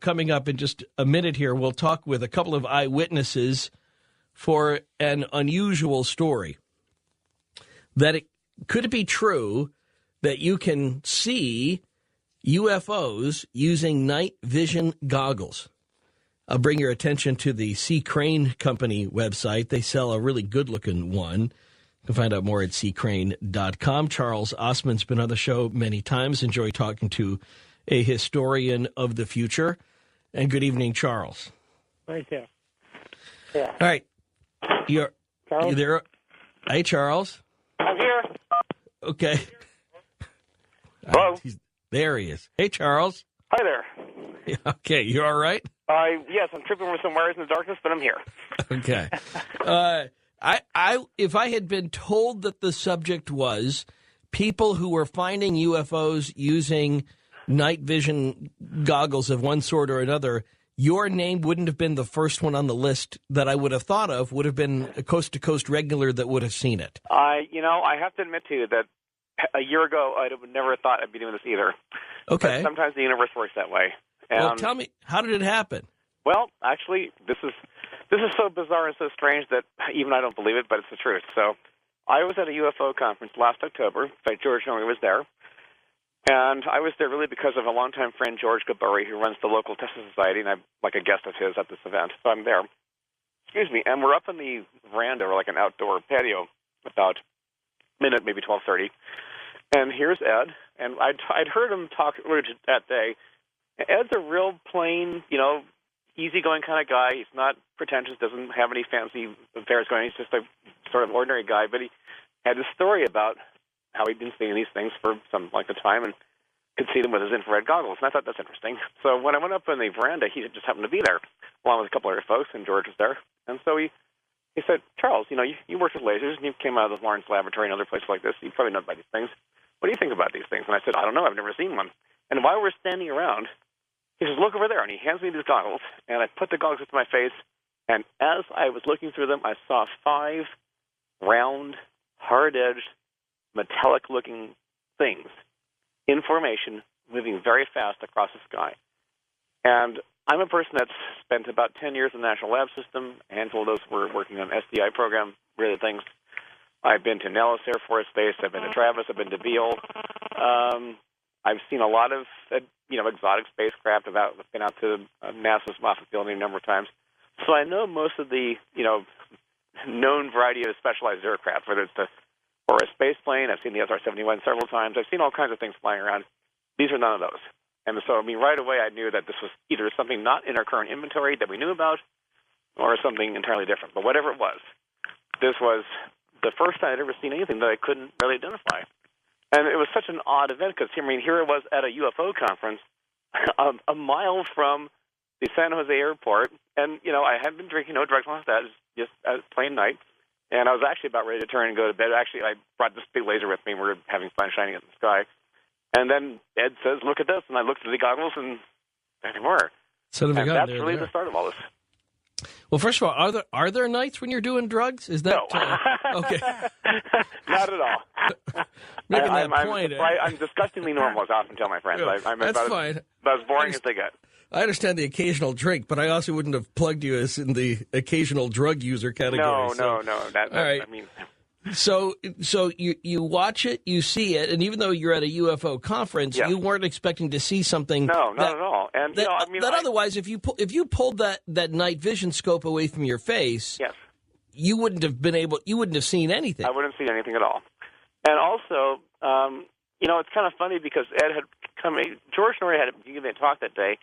coming up in just a minute here, we'll talk with a couple of eyewitnesses for an unusual story. Could it be true that you can see UFOs using night vision goggles? I'll bring your attention to the C. Crane Company website. They sell a really good-looking one. You can find out more at ccrane.com. Charles Osman's been on the show many times. Enjoy talking to a historian of the future. And good evening, Charles. Right there. Yeah. All right. You there? Hey, Charles. I'm here. Okay. Hello? There he is. Hey, Charles. Hi there. Okay, you all right? Yes, I'm tripping over some wires in the darkness, but I'm here. Okay. If I had been told that the subject was people who were finding UFOs using night vision goggles of one sort or another, your name wouldn't have been the first one on the list that I would have thought of. Would have been a coast-to-coast regular that would have seen it. I have to admit to you that a year ago I would never have thought I'd be doing this either. Okay. But sometimes the universe works that way. Well, tell me, how did it happen? Well, actually, this is so bizarre and so strange that even I don't believe it, but it's the truth. So I was at a UFO conference last October. In fact, George Norrie was there. And I was there really because of a longtime friend, George Gaburi, who runs the local Tesla Society, and I'm like a guest of his at this event. So I'm there. Excuse me. And we're up in the veranda, or like an outdoor patio, about minute, maybe 12:30. And here's Ed. And I'd heard him talk earlier that day. Ed's a real plain, easygoing kind of guy. He's not pretentious, doesn't have any fancy affairs going. He's just a sort of ordinary guy. But he had a story about how he'd been seeing these things for some length of time and could see them with his infrared goggles. And I thought that's interesting. So when I went up in the veranda, he just happened to be there, along with a couple other folks, and George was there. And so he said, Charles, you worked with lasers, and you came out of the Lawrence Laboratory and other places like this. You probably know about these things. What do you think about these things? And I said, I don't know. I've never seen one. And while we're standing around, he says, look over there. And he hands me these goggles. And I put the goggles to my face. And as I was looking through them, I saw 5 round, hard-edged, metallic-looking things in formation, moving very fast across the sky. And I'm a person that's spent about 10 years in the National Lab System. A handful of those were working on SDI program, related things. I've been to Nellis Air Force Base. I've been to Travis. I've been to Beale. I've seen a lot of, exotic spacecraft. I've been out to NASA's Moffett Building a number of times. So I know most of the, known variety of specialized aircraft, whether it's or a space plane. I've seen the SR-71 several times. I've seen all kinds of things flying around. These are none of those. And so, right away I knew that this was either something not in our current inventory that we knew about or something entirely different. But whatever it was, this was the first time I'd ever seen anything that I couldn't really identify. And it was such an odd event because, here it was at a UFO conference a mile from the San Jose airport. And, I hadn't been drinking, no drugs like that, just plain night. And I was actually about ready to turn and go to bed. Actually, I brought this big laser with me, and we were having fun shining it in the sky. And then Ed says, look at this. And I looked at the goggles, and there they were. And that's really the start of all this. Well, first of all, are there nights when you're doing drugs? Is that no? Okay? Not at all. I'm disgustingly normal, as I often tell my friends. I'm that's fine. About as boring as they get. I understand the occasional drink, but I also wouldn't have plugged you as in the occasional drug user category. No. All right. So you watch it, you see it, and even though you're at a UFO conference, you weren't expecting to see something. No, not at all. And otherwise, if you pulled that night vision scope away from your face, you wouldn't have seen anything. I wouldn't see anything at all. And also, it's kind of funny because Ed had come. George Norrie had given a talk that day,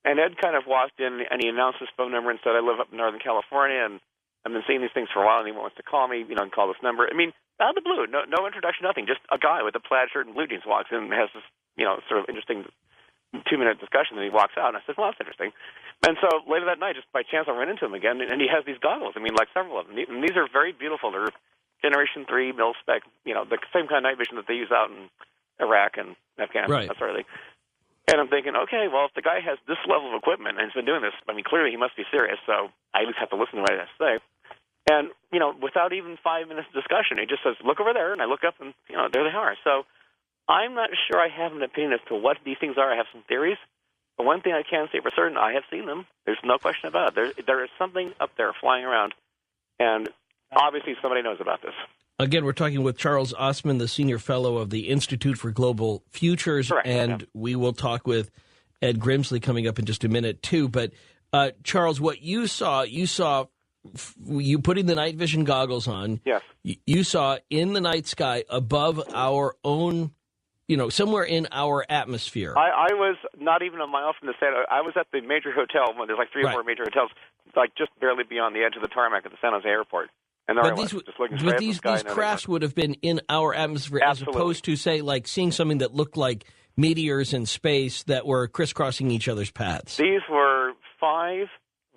and Ed kind of walked in and he announced his phone number and said, "I live up in Northern California and I've been seeing these things for a while, and he wants to call me, and call this number." Out of the blue, no introduction, nothing. Just a guy with a plaid shirt and blue jeans walks in and has this, sort of interesting 2-minute discussion, and he walks out. And I said, well, that's interesting. And so later that night, just by chance, I ran into him again, and he has these goggles. Like several of them. And these are very beautiful. They're Generation 3 mil-spec, the same kind of night vision that they use out in Iraq and Afghanistan, that sort of thing. And I'm thinking, okay, well, if the guy has this level of equipment and he's been doing this, clearly he must be serious, so I at least have to listen to what he has to say. And, without even 5 minutes of discussion, he just says, look over there, and I look up, and, there they are. So I'm not sure I have an opinion as to what these things are. I have some theories, But one thing I can say for certain, I have seen them. There's no question about it. There is something up there flying around, and obviously somebody knows about this. Again, we're talking with Charles Osman, the senior fellow of the Institute for Global Futures, Correct, and we will talk with Ed Grimsley coming up in just a minute, too. But, Charles, what you saw you putting the night vision goggles on. Yes. You saw in the night sky above our own, somewhere in our atmosphere. I was not even a mile from the set. I was at the major hotel. There's like 3 or 4 major hotels, like just barely beyond the edge of the tarmac at the San Jose airport. And there I was, just looking straight at the sky. These crafts would have been in our atmosphere Absolutely. As opposed to, say, like seeing something that looked like meteors in space that were crisscrossing each other's paths. These were 5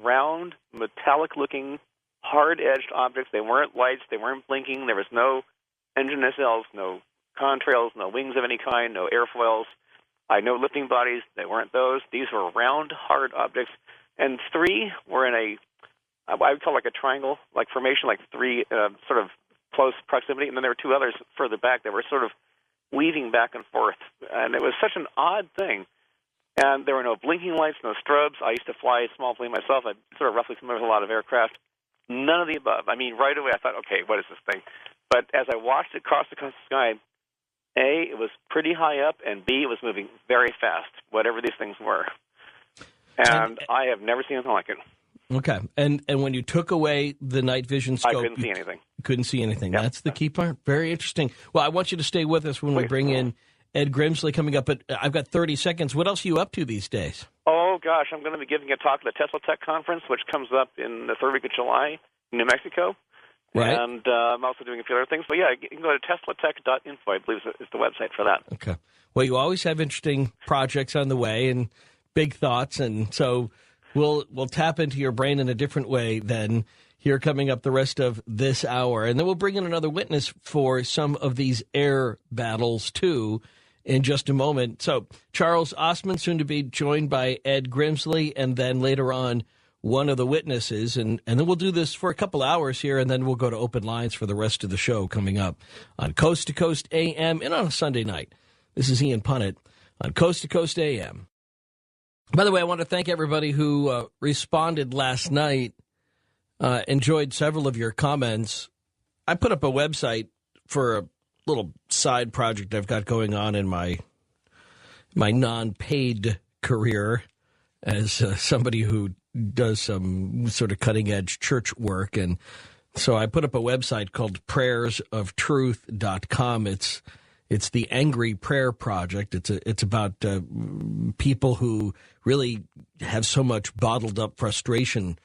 round, metallic-looking, hard-edged objects. They weren't lights. They weren't blinking. There was no engine nacelles, no contrails, no wings of any kind, no airfoils. No lifting bodies. They weren't those. These were round, hard objects. And 3 were in I would call like a triangle-like formation, like 3 sort of close proximity. And then there were 2 others further back that were sort of weaving back and forth. And it was such an odd thing. And there were no blinking lights, no strobes. I used to fly a small plane myself. I'm sort of roughly familiar with a lot of aircraft. None of the above. I mean, right away I thought, okay, what is this thing? But as I watched it cross the sky, A, it was pretty high up, and B, it was moving very fast, whatever these things were. And I have never seen anything like it. Okay. And when you took away the night vision scope... I couldn't see anything. Couldn't see anything. Yep. That's the key part. Very interesting. Well, I want you to stay with us when we bring in Ed Grimsley coming up, but I've got 30 seconds. What else are you up to these days? Oh, gosh, I'm going to be giving a talk at the Tesla Tech Conference, which comes up in the 3rd week of July in New Mexico. Right. And I'm also doing a few other things. But, yeah, you can go to teslatech.info, I believe is the website for that. Okay. Well, you always have interesting projects on the way and big thoughts, and so we'll tap into your brain in a different way than here coming up the rest of this hour. And then we'll bring in another witness for some of these air battles, too, in just a moment. So Charles Osman, soon to be joined by Ed Grimsley, and then later on one of the witnesses. And then we'll do this for a couple hours here, and then we'll go to open lines for the rest of the show coming up on Coast to Coast AM and on a Sunday night. This is Ian Punnett on Coast to Coast AM. By the way, I want to thank everybody who responded last night. Enjoyed several of your comments. I put up a website for a little side project I've got going on in my non-paid career as somebody who does some sort of cutting-edge church work. And so I put up a website called prayersoftruth.com. It's the Angry Prayer Project. It's about people who really have so much bottled up frustration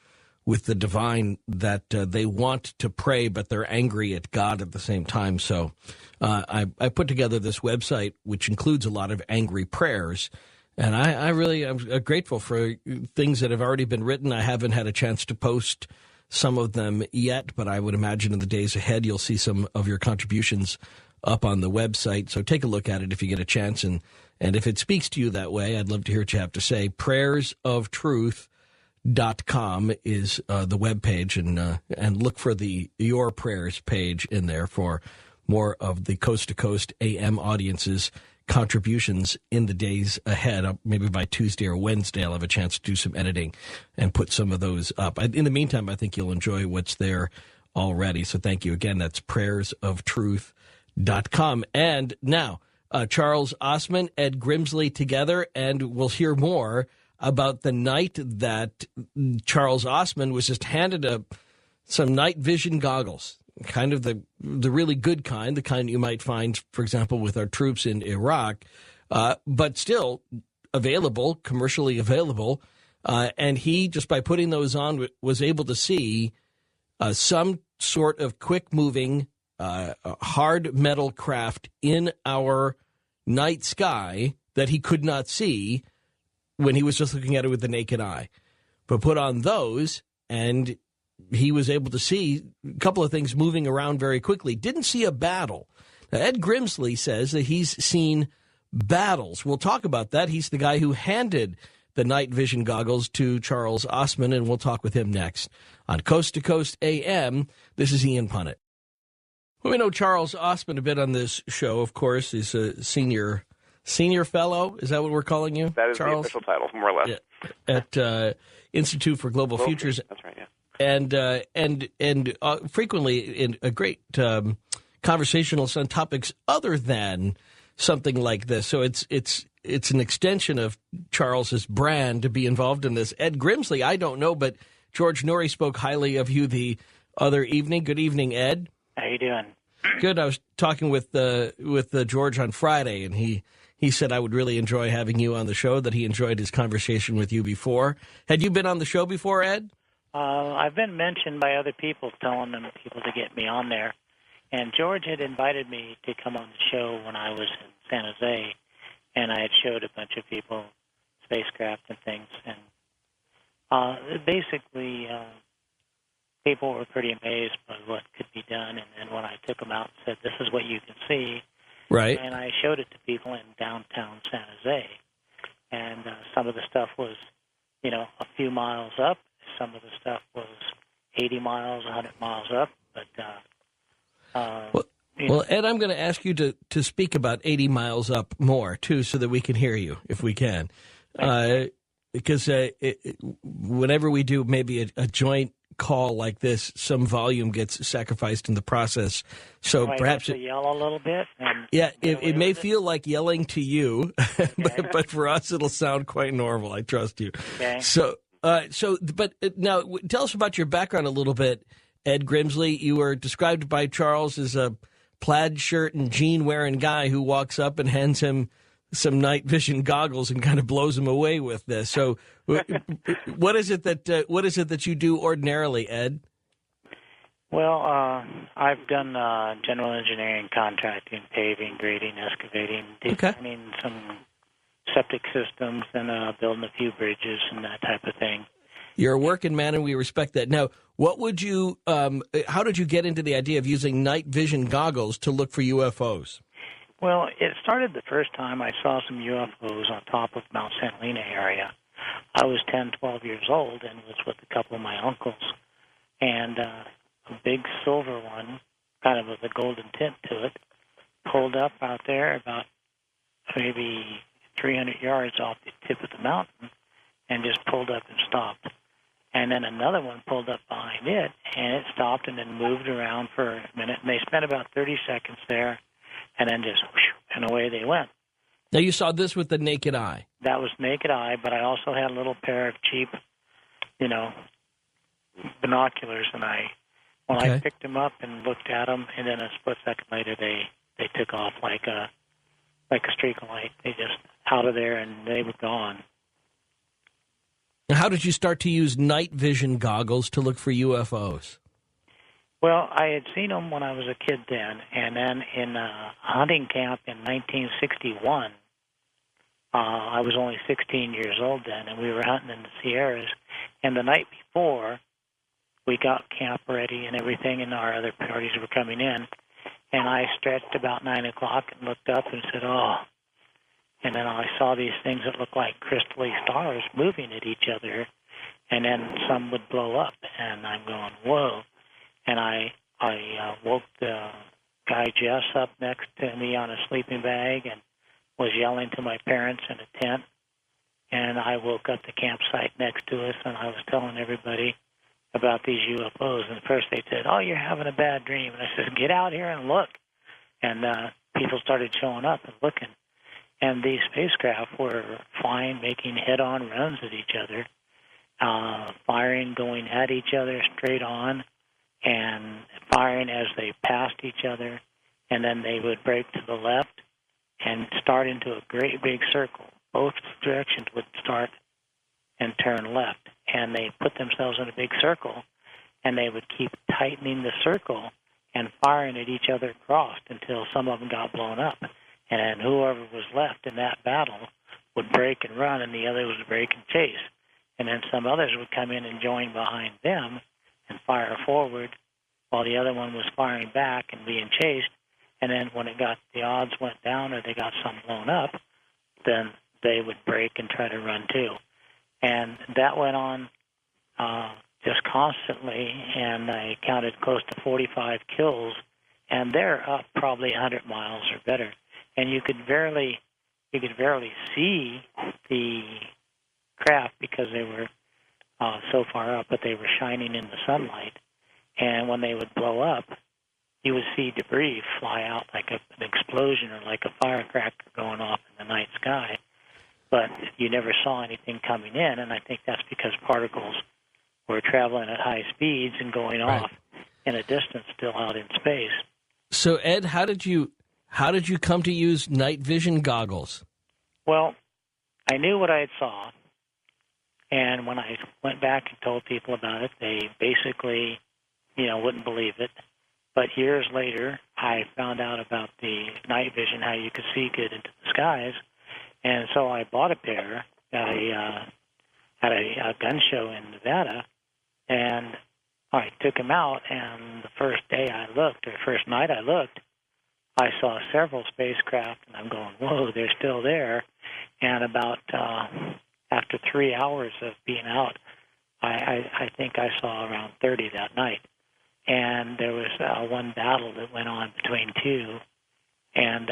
with the divine that they want to pray, but they're angry at God at the same time. So I put together this website, which includes a lot of angry prayers. And I really am grateful for things that have already been written. I haven't had a chance to post some of them yet, but I would imagine in the days ahead you'll see some of your contributions up on the website. So take a look at it if you get a chance. And if it speaks to you that way, I'd love to hear what you have to say. prayersoftruth.com is the webpage, and look for the Your Prayers page in there for more of the Coast to Coast AM audience's contributions in the days ahead. Maybe by Tuesday or Wednesday, I'll have a chance to do some editing and put some of those up. In the meantime, I think you'll enjoy what's there already. So thank you again. That's prayersoftruth.com. And now, Charles Osman, Ed Grimsley together, and we'll hear more about the night that Charles Osman was just handed some night vision goggles, kind of the really good kind, the kind you might find, for example, with our troops in Iraq, but still available, commercially available. And he, just by putting those on, was able to see some sort of quick-moving, hard metal craft in our night sky that he could not see when he was just looking at it with the naked eye. But put on those, and he was able to see a couple of things moving around very quickly. Didn't see a battle. Now, Ed Grimsley says that he's seen battles. We'll talk about that. He's the guy who handed the night vision goggles to Charles Osman, and we'll talk with him next. On Coast to Coast AM, this is Ian Punnett. Well, we know Charles Osman a bit on this show, of course. He's a senior Senior Fellow, is that what we're calling you, That is Charles? the official title, more or less. Yeah. At Institute for Global Futures. That's right, yeah. And frequently in a great conversationalist on topics other than something like this. So it's an extension of Charles's brand to be involved in this. Ed Grimsley, I don't know, but George Norrie spoke highly of you the other evening. Good evening, Ed. How you doing? Good. I was talking with George on Friday, and he said I would really enjoy having you on the show, that he enjoyed his conversation with you before. Had you been on the show before, Ed? I've been mentioned by other people, telling them people to get me on there. And George had invited me to come on the show when I was in San Jose, and I had showed a bunch of people spacecraft and things. And basically, people were pretty amazed by what could be done. And then when I took them out and said, this is what you can see, right? And I showed it to people in downtown San Jose. And some of the stuff was, a few miles up. Some of the stuff was 80 miles, 100 miles up. But well, Ed, I'm going to ask you to speak about 80 miles up more, too, so that we can hear you, if we can. Because whenever we do maybe a joint call like this, some volume gets sacrificed in the process. So perhaps to yell a little bit. And it may feel like yelling to you, but for us it'll sound quite normal. I trust you. Okay. But now tell us about your background a little bit, Ed Grimsley. You were described by Charles as a plaid shirt and jean wearing guy who walks up and hands him some night vision goggles and kind of blows him away with this. So, what is it that you do ordinarily, Ed? Well, I've done general engineering, contracting, paving, grading, excavating, designing some septic systems, and building a few bridges and that type of thing. You're a working man, and we respect that. Now, what would you? How did you get into the idea of using night vision goggles to look for UFOs? Well, it started the first time I saw some UFOs on top of Mount St. Helena area. I was 10, 12 years old and was with a couple of my uncles. And a big silver one, kind of with a golden tint to it, pulled up out there about maybe 300 yards off the tip of the mountain and just pulled up and stopped. And then another one pulled up behind it, and it stopped and then moved around for a minute. And they spent about 30 seconds there, and then just whoosh, and away they went. Now, you saw this with the naked eye. That was naked eye, but I also had a little pair of cheap, binoculars, and I picked them up and looked at them, and then a split second later they took off like a streak of light. They just out of there, and they were gone. Now, how did you start to use night vision goggles to look for UFOs? Well, I had seen them when I was a kid then, and then in a hunting camp in 1961, I was only 16 years old then, and we were hunting in the Sierras. And the night before, we got camp ready and everything, and our other parties were coming in. And I stretched about 9 o'clock and looked up and said, oh. And then I saw these things that looked like crystally stars moving at each other, and then some would blow up. And I'm going, whoa. And I woke the guy Jess up next to me on a sleeping bag and was yelling to my parents in a tent. And I woke up the campsite next to us, and I was telling everybody about these UFOs. And first they said, oh, you're having a bad dream. And I said, get out here and look. And people started showing up and looking. And these spacecraft were flying, making head-on runs at each other, firing, going at each other straight on, and firing as they passed each other, and then they would break to the left and start into a great big circle. Both directions would start and turn left, and they put themselves in a big circle, and they would keep tightening the circle and firing at each other across until some of them got blown up. And then whoever was left in that battle would break and run, and the other would break and chase. And then some others would come in and join behind them and fire forward while the other one was firing back and being chased. And then when the odds went down or they got some blown up, then they would break and try to run too. And that went on just constantly, and I counted close to 45 kills, and they're up probably 100 miles or better. And you could barely you could barely see the craft because they were so far up, but they were shining in the sunlight. And when they would blow up, you would see debris fly out like an explosion or like a firecracker going off in the night sky. But you never saw anything coming in, and I think that's because particles were traveling at high speeds and going off in a distance still out in space. So, Ed, how did you come to use night vision goggles? Well, I knew what I saw, and when I went back and told people about it, they basically, wouldn't believe it. But years later, I found out about the night vision, how you could see good into the skies, and so I bought a pair at a gun show in Nevada, and I took them out, and the first night I looked, I saw several spacecraft, and I'm going, whoa, they're still there. And about after 3 hours of being out, I think I saw around 30 that night. And there was one battle that went on between two, and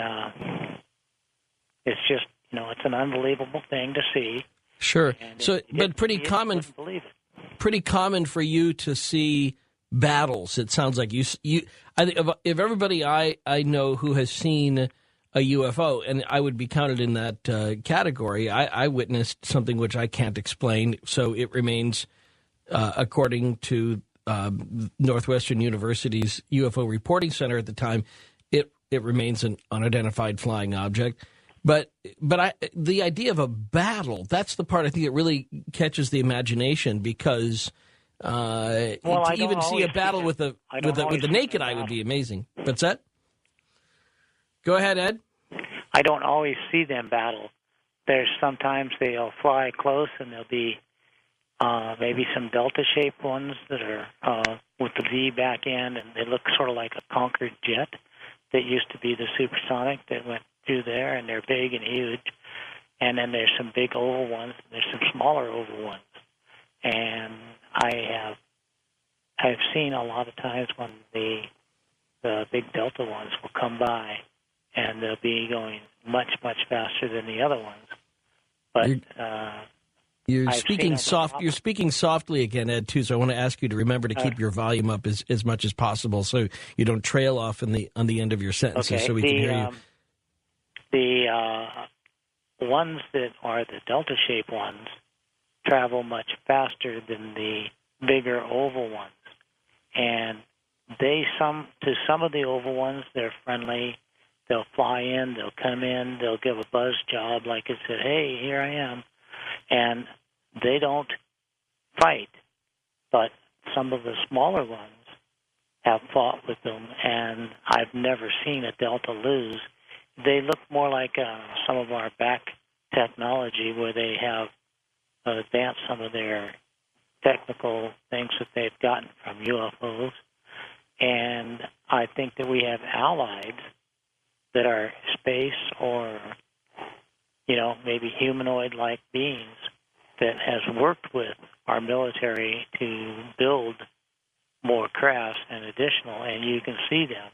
it's just, it's an unbelievable thing to see. Sure. But pretty common. Believe it. Pretty common for you to see battles. It sounds like you. I think if everybody I know who has seen a UFO, and I would be counted in that category, I witnessed something which I can't explain. So it remains, according to Northwestern University's UFO Reporting Center at the time, it remains an unidentified flying object. But the idea of a battle, that's the part I think that really catches the imagination, because to even see a battle with the naked eye would be amazing. What's that? Go ahead, Ed. I don't always see them battle. There's sometimes they'll fly close, and there'll be maybe some delta-shaped ones that are with the V back end, and they look sort of like a Concorde jet that used to be the supersonic that went through there, and they're big and huge. And then there's some big oval ones, and there's some smaller oval ones. And I've seen a lot of times when the big delta ones will come by, and they'll be going much, much faster than the other ones. But you're speaking soft. You're speaking softly again, Ed, too. So I want to ask you to remember to keep your volume up as much as possible, so you don't trail off on the end of your sentences, okay. so we can hear you. The ones that are the delta-shaped ones travel much faster than the bigger oval ones, and to some of the oval ones, they're friendly. They'll fly in, they'll come in, they'll give a buzz job like it said, "Hey, here I am," and they don't fight. But some of the smaller ones have fought with them, and I've never seen a delta lose. They look more like some of our back technology, where they have advanced some of their technical things that they've gotten from UFOs. And I think that we have allies that are space or, maybe humanoid-like beings that has worked with our military to build more crafts and additional, and you can see them.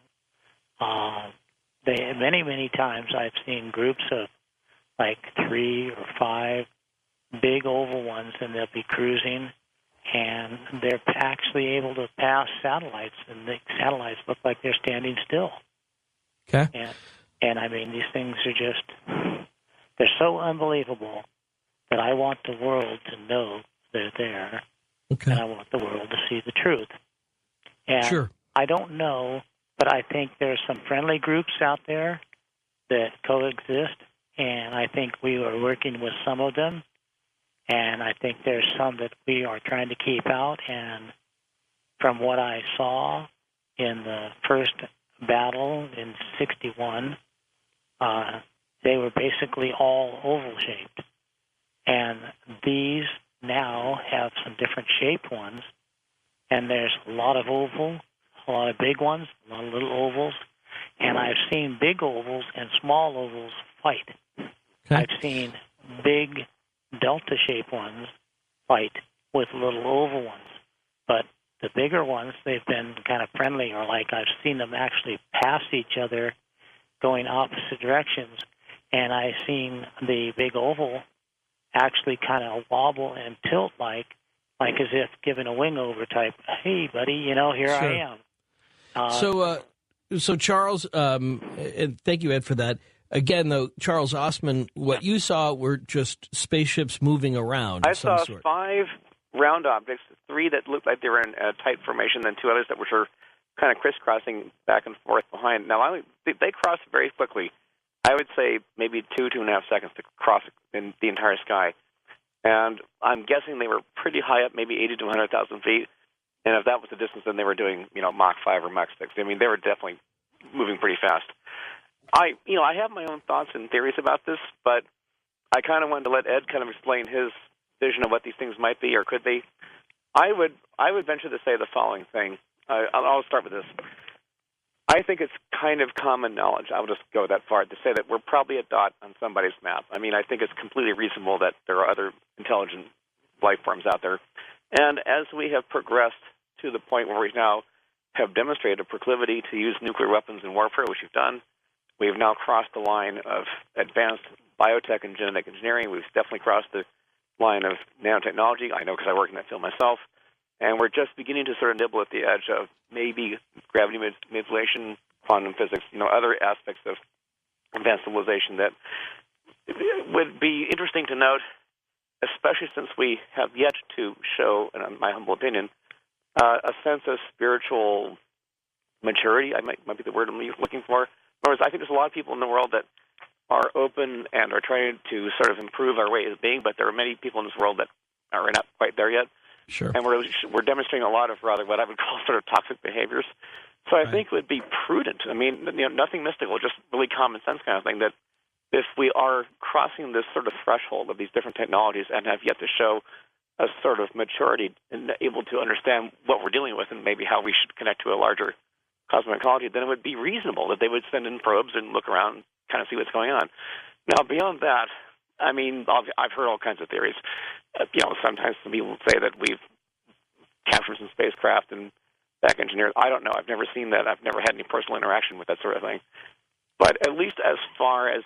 Many times I've seen groups of like 3 or 5 big oval ones, and they'll be cruising, and they're actually able to pass satellites, and the satellites look like they're standing still. Okay. And I mean, these things are just, they're so unbelievable that I want the world to know they're there, okay, and I want the world to see the truth. And sure. I don't know, but I think there's some friendly groups out there that coexist, and I think we are working with some of them, and I think there's some that we are trying to keep out. And from what I saw in the first battle in '61, they were basically all oval-shaped. And these now have some different shaped ones, and there's a lot of oval, a lot of big ones, a lot of little ovals, and I've seen big ovals and small ovals fight. Okay. I've seen big delta-shaped ones fight with little oval ones, but the bigger ones, they've been kind of friendly, or like I've seen them actually pass each other going opposite directions, and I seen the big oval actually kind of wobble and tilt like as if giving a wing over type. Hey, buddy, here I am. So Charles, and thank you, Ed, for that. Again, though, Charles Osman, what you saw were just spaceships moving around. I saw 5 round objects, 3 that looked like they were in a tight formation, and 2 others that were kind of crisscrossing back and forth behind. Now, they crossed very quickly. I would say maybe 2.5 seconds to cross in the entire sky. And I'm guessing they were pretty high up, maybe 80 to 100,000 feet. And if that was the distance, then they were doing, Mach 5 or Mach 6. I mean, they were definitely moving pretty fast. I have my own thoughts and theories about this, but I kind of wanted to let Ed kind of explain his vision of what these things might be or could be. I would venture to say the following thing. I'll start with this. I think it's kind of common knowledge. I will just go that far to say that we're probably a dot on somebody's map. I mean, I think it's completely reasonable that there are other intelligent life forms out there. And as we have progressed to the point where we now have demonstrated a proclivity to use nuclear weapons in warfare, which we've done, we have now crossed the line of advanced biotech and genetic engineering. We've definitely crossed the line of nanotechnology. I know because I work in that field myself. And we're just beginning to sort of nibble at the edge of maybe gravity manipulation, quantum physics, other aspects of advanced civilization that would be interesting to note, especially since we have yet to show, in my humble opinion, a sense of spiritual maturity. Might be the word I'm looking for. In other words, I think there's a lot of people in the world that are open and are trying to sort of improve our way of being, but there are many people in this world that are not quite there yet. Sure. And we're demonstrating a lot of rather what I would call sort of toxic behaviors. So I think it would be prudent. I mean, nothing mystical, just really common sense kind of thing, that if we are crossing this sort of threshold of these different technologies and have yet to show a sort of maturity and able to understand what we're dealing with and maybe how we should connect to a larger cosmic ecology, then it would be reasonable that they would send in probes and look around and kind of see what's going on. Now, beyond that, I mean, I've heard all kinds of theories. Sometimes some people say that we've captured some spacecraft and back engineered. I don't know. I've never seen that. I've never had any personal interaction with that sort of thing. But at least as far as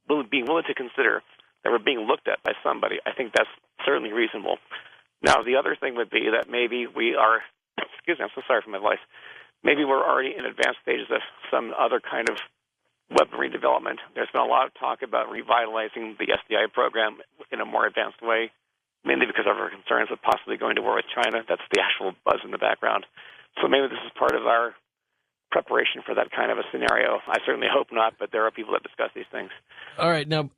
being willing to consider that we're being looked at by somebody, I think that's certainly reasonable. Now, the other thing would be that maybe we are, excuse me, I'm so sorry for my voice, maybe we're already in advanced stages of some other kind of weaponry development. There's been a lot of talk about revitalizing the SDI program in a more advanced way, mainly because of our concerns of possibly going to war with China. That's the actual buzz in the background. So maybe this is part of our preparation for that kind of a scenario. I certainly hope not, but there are people that discuss these things. All right. Now,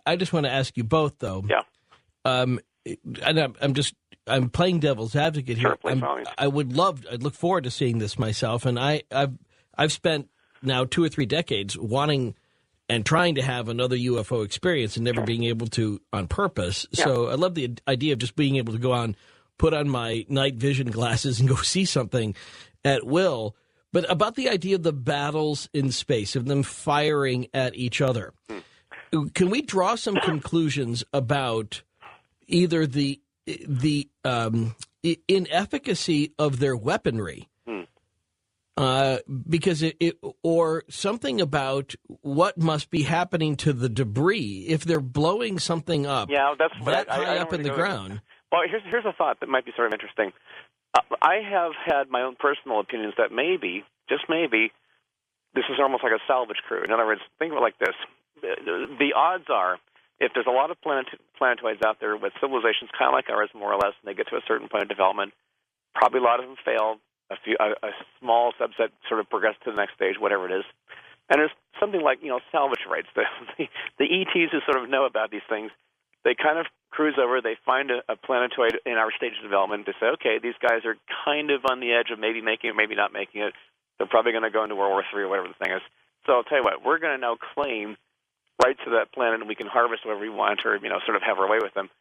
I just want to ask you both, though. Yeah. And I'm playing devil's advocate here. Sure, I'd look forward to seeing this myself. And I've spent now 2 or 3 decades wanting and trying to have another UFO experience and never being able to on purpose. Yeah. So I love the idea of just being able to go on, put on my night vision glasses and go see something at will. But about the idea of the battles in space, of them firing at each other, can we draw some conclusions about either the inefficacy of their weaponry, because or something about what must be happening to the debris if they're blowing something up that's that high up in the ground? Well, here's a thought that might be sort of interesting. I have had my own personal opinions that maybe, just maybe, this is almost like a salvage crew. In other words, think of it like this. The odds are, if there's a lot of planetoids out there with civilizations kind of like ours, more or less, and they get to a certain point of development, probably a lot of them fail. A small subset sort of progress to the next stage, whatever it is. And there's something like, salvage rights. The ETs who sort of know about these things, they kind of cruise over, they find a planetoid in our stage of development. They say, okay, these guys are kind of on the edge of maybe making it, maybe not making it. They're probably going to go into World War III or whatever the thing is. So I'll tell you what, we're going to now claim rights to that planet, and we can harvest whatever we want or, sort of have our way with them.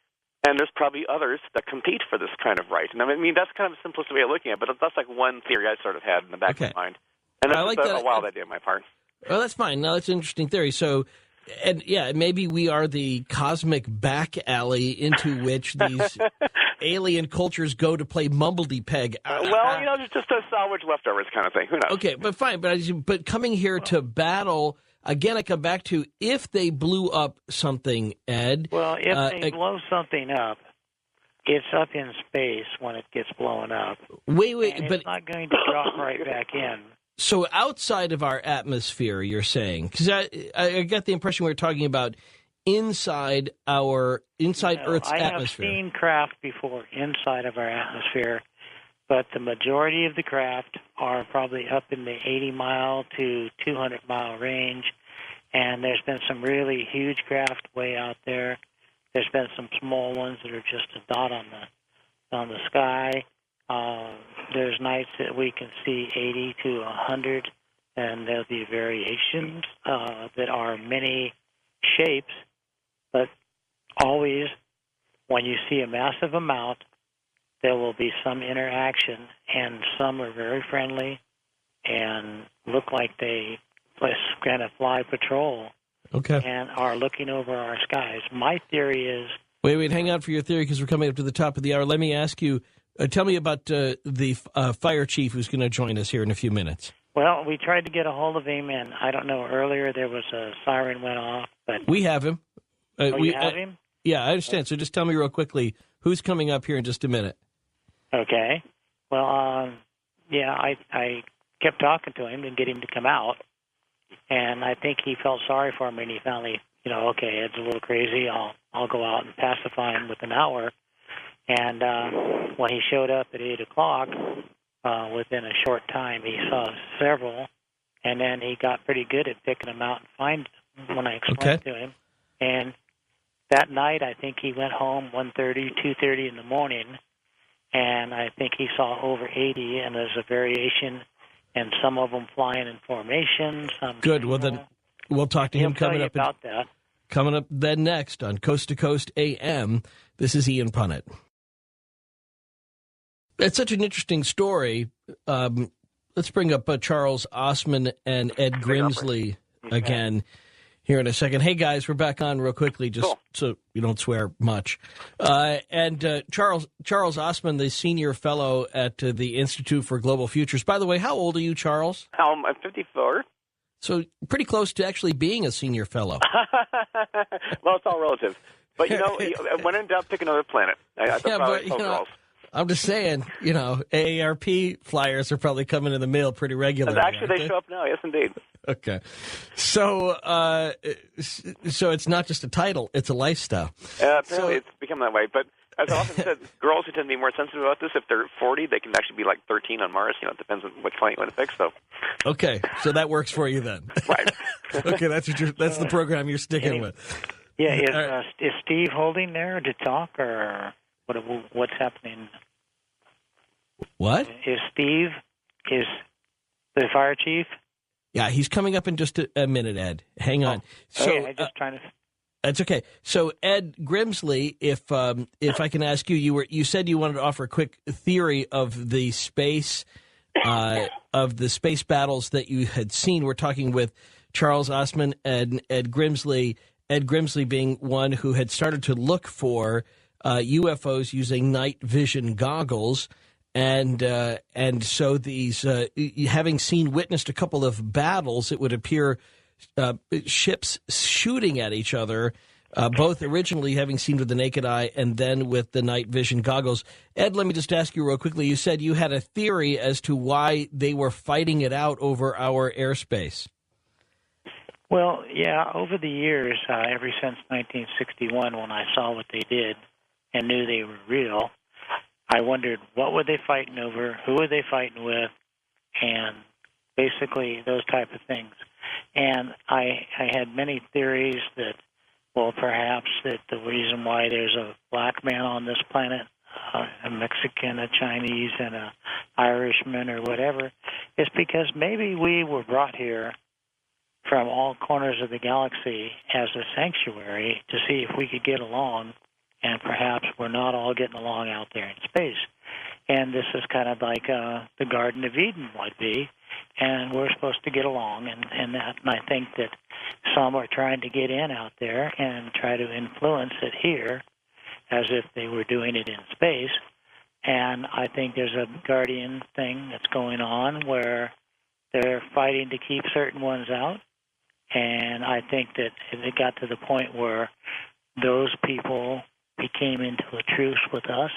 And there's probably others that compete for this kind of right. And I mean, that's kind of a simplest way of looking at it, but that's like one theory I sort of had in the back of my mind. And that's like a wild idea on my part. Well, that's fine. No, that's an interesting theory. So, and yeah, maybe we are the cosmic back alley into which these alien cultures go to play mumbledy-peg. Well, just a salvage leftovers kind of thing. Who knows? Okay, but fine. But coming here to battle again, I come back to if they blew up something, Ed. Well, if they blow something up, it's up in space when it gets blown up. Wait, and but it's not going to drop right back in. So outside of our atmosphere, you're saying? Because I got the impression we were talking about inside Earth's atmosphere. I have seen craft before inside of our atmosphere, but the majority of the craft are probably up in the 80-mile to 200-mile range, and there's been some really huge craft way out there. There's been some small ones that are just a dot on the sky. There's nights that we can see 80 to 100, and there'll be variations that are many shapes, but always when you see a massive amount, there will be some interaction, and some are very friendly and look like they kind of fly patrol. Okay. And are looking over our skies. My theory is... Wait, hang on for your theory because we're coming up to the top of the hour. Let me ask you, tell me about the fire chief who's going to join us here in a few minutes. Well, we tried to get a hold of him, and I don't know, earlier there was a siren went off. But we have him. We have him? Yeah, I understand. So just tell me real quickly, who's coming up here in just a minute? Okay. Well, I kept talking to him and get him to come out. And I think he felt sorry for me, and he finally, okay, Ed's a little crazy. I'll go out and pacify him with an hour. And when he showed up at 8 o'clock, within a short time, he saw several, and then he got pretty good at picking them out and finding them when I explained to him. And that night, I think he went home 1:30, 2:30 in the morning, and I think he saw over 80, and there's a variation. And some of them flying in formation. Good. Well, then we'll talk to him coming up. About that. Coming up then next on Coast to Coast AM. This is Ian Punnett. It's such an interesting story. Let's bring up Charles Osman and Ed Grimsley again here in a second. Hey, guys, we're back on real quickly, just so you don't swear much. And Charles Osman, the senior fellow at the Institute for Global Futures. By the way, how old are you, Charles? I'm 54. So pretty close to actually being a senior fellow. Well, it's all relative. But, when in doubt, pick another planet. I'm just saying, AARP flyers are probably coming in the mail pretty regularly. Actually, they show up now. Yes, indeed. Okay. So it's not just a title, it's a lifestyle. Apparently it's become that way. But as I often said, girls who tend to be more sensitive about this, if they're 40, they can actually be like 13 on Mars. It depends on which planet you want to pick. So. Okay. So that works for you then. Right. Okay, that's the program you're sticking with. Yeah, is Steve holding there to talk, or what's happening? What? Is Steve the fire chief? Yeah, he's coming up in just a minute, Ed. Hang on. So I'm just trying to. That's okay. So Ed Grimsley, if I can ask you, you said you wanted to offer a quick theory of the space battles that you had seen. We're talking with Charles Osman and Ed Grimsley. Ed Grimsley being one who had started to look for UFOs using night vision goggles. And so these, having witnessed a couple of battles, it would appear ships shooting at each other, both originally having seen with the naked eye and then with the night vision goggles. Ed, let me just ask you real quickly. You said you had a theory as to why they were fighting it out over our airspace. Well, yeah, over the years, ever since 1961, when I saw what they did and knew they were real, I wondered what were they fighting over, who were they fighting with, and basically those type of things. And I had many theories that, well, perhaps that the reason why there's a black man on this planet, a Mexican, a Chinese, and a Irishman or whatever, is because maybe we were brought here from all corners of the galaxy as a sanctuary to see if we could get along, and perhaps we're not all getting along out there in space. And this is kind of like the Garden of Eden would be, and we're supposed to get along, and I think that some are trying to get in out there and try to influence it here as if they were doing it in space. And I think there's a guardian thing that's going on where they're fighting to keep certain ones out, And I think that it got to the point where those people became into a truce with us,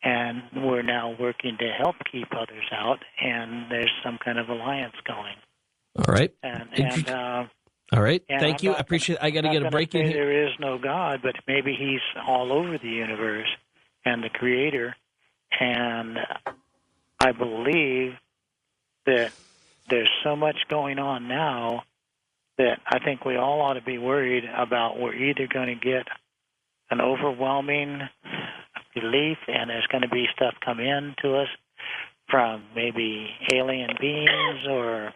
and we're now working to help keep others out, and there's some kind of alliance going. All right. All right. And Thank you. I appreciate it. I got to get a break in here. There is no God, but maybe he's all over the universe and the creator. And I believe that there's so much going on now that I think we all ought to be worried about. We're either going to get an overwhelming belief, and there's going to be stuff come in to us from maybe alien beings or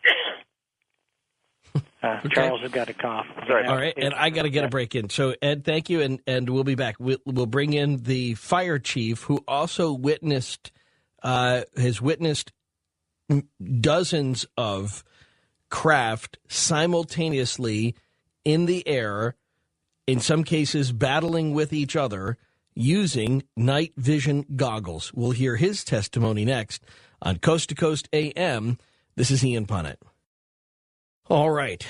okay. Charles has got a cough. Sorry. All right, and I got to get a break in. So, Ed, thank you, and we'll be back. We'll bring in the fire chief, who also has witnessed dozens of craft simultaneously in the air, in some cases battling with each other, using night vision goggles. We'll hear his testimony next on Coast to Coast AM. This is Ian Punnett. All right,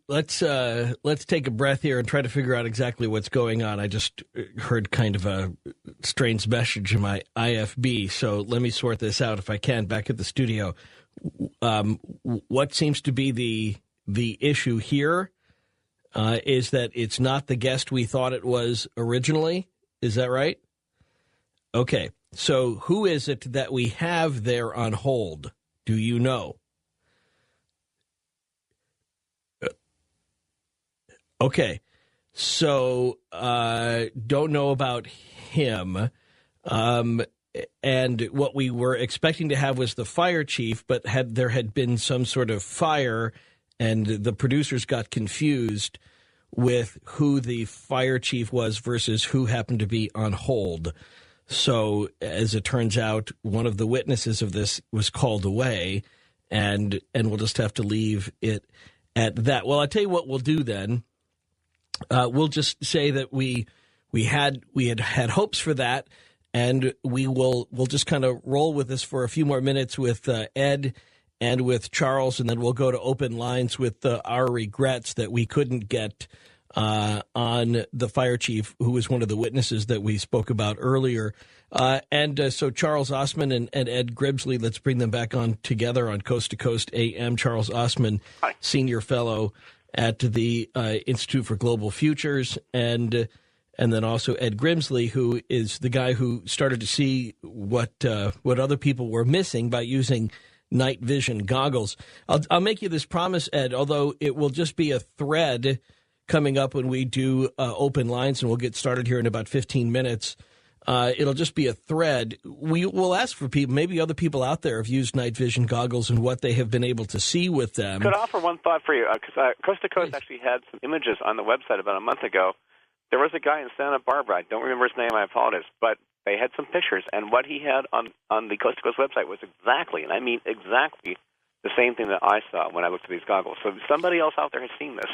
let's take a breath here and try to figure out exactly what's going on. I just heard kind of a strange message in my IFB, so let me sort this out if I can. Back at the studio, what seems to be the issue here is that it's not the guest we thought it was originally. Is that right? Okay, so who is it that we have there on hold? Do you know? Okay, so don't know about him. And what we were expecting to have was the fire chief, but there had been some sort of fire, and the producers got confused with who the fire chief was versus who happened to be on hold. So as it turns out, one of the witnesses of this was called away, and we'll just have to leave it at that. Well, I'll tell you what we'll do then. We'll just say that we had hopes for that, and we'll just kind of roll with this for a few more minutes with Ed and with Charles, and then we'll go to open lines with our regrets that we couldn't get on the fire chief, who was one of the witnesses that we spoke about earlier. So Charles Osman and Ed Gribsley, let's bring them back on together on Coast to Coast AM. Charles Osman, Hi. Senior Fellow at the Institute for Global Futures, and then also Ed Grimsley, who is the guy who started to see what other people were missing by using night vision goggles. I'll make you this promise, Ed, although it will just be a thread coming up when we do open lines, and we'll get started here in about 15 minutes. It'll just be a thread. We will ask for people, maybe other people out there have used night vision goggles and what they have been able to see with them. Could I offer one thought for you? Because Coast to Coast actually had some images on the website about a month ago. There was a guy in Santa Barbara. I don't remember his name. I apologize. But they had some pictures, and what he had on the Coast to Coast website was exactly, and I mean exactly, the same thing that I saw when I looked at these goggles. So somebody else out there has seen this.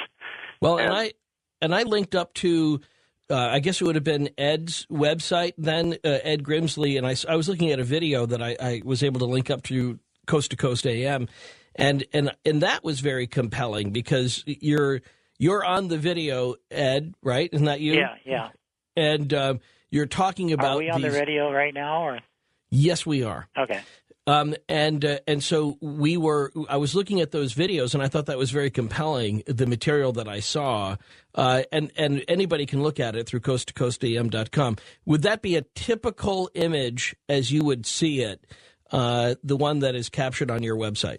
Well, and I linked up to, I guess it would have been Ed's website then, Ed Grimsley, and I was looking at a video that I was able to link up to Coast AM, and that was very compelling because you're on the video, Ed, right? Isn't that you? Yeah. And you're talking about. Are we on the radio right now, or? Yes, we are. Okay. And so I was looking at those videos, and I thought that was very compelling, the material that I saw, and anybody can look at it through coasttocoastam.com. Would that be a typical image as you would see it, the one that is captured on your website?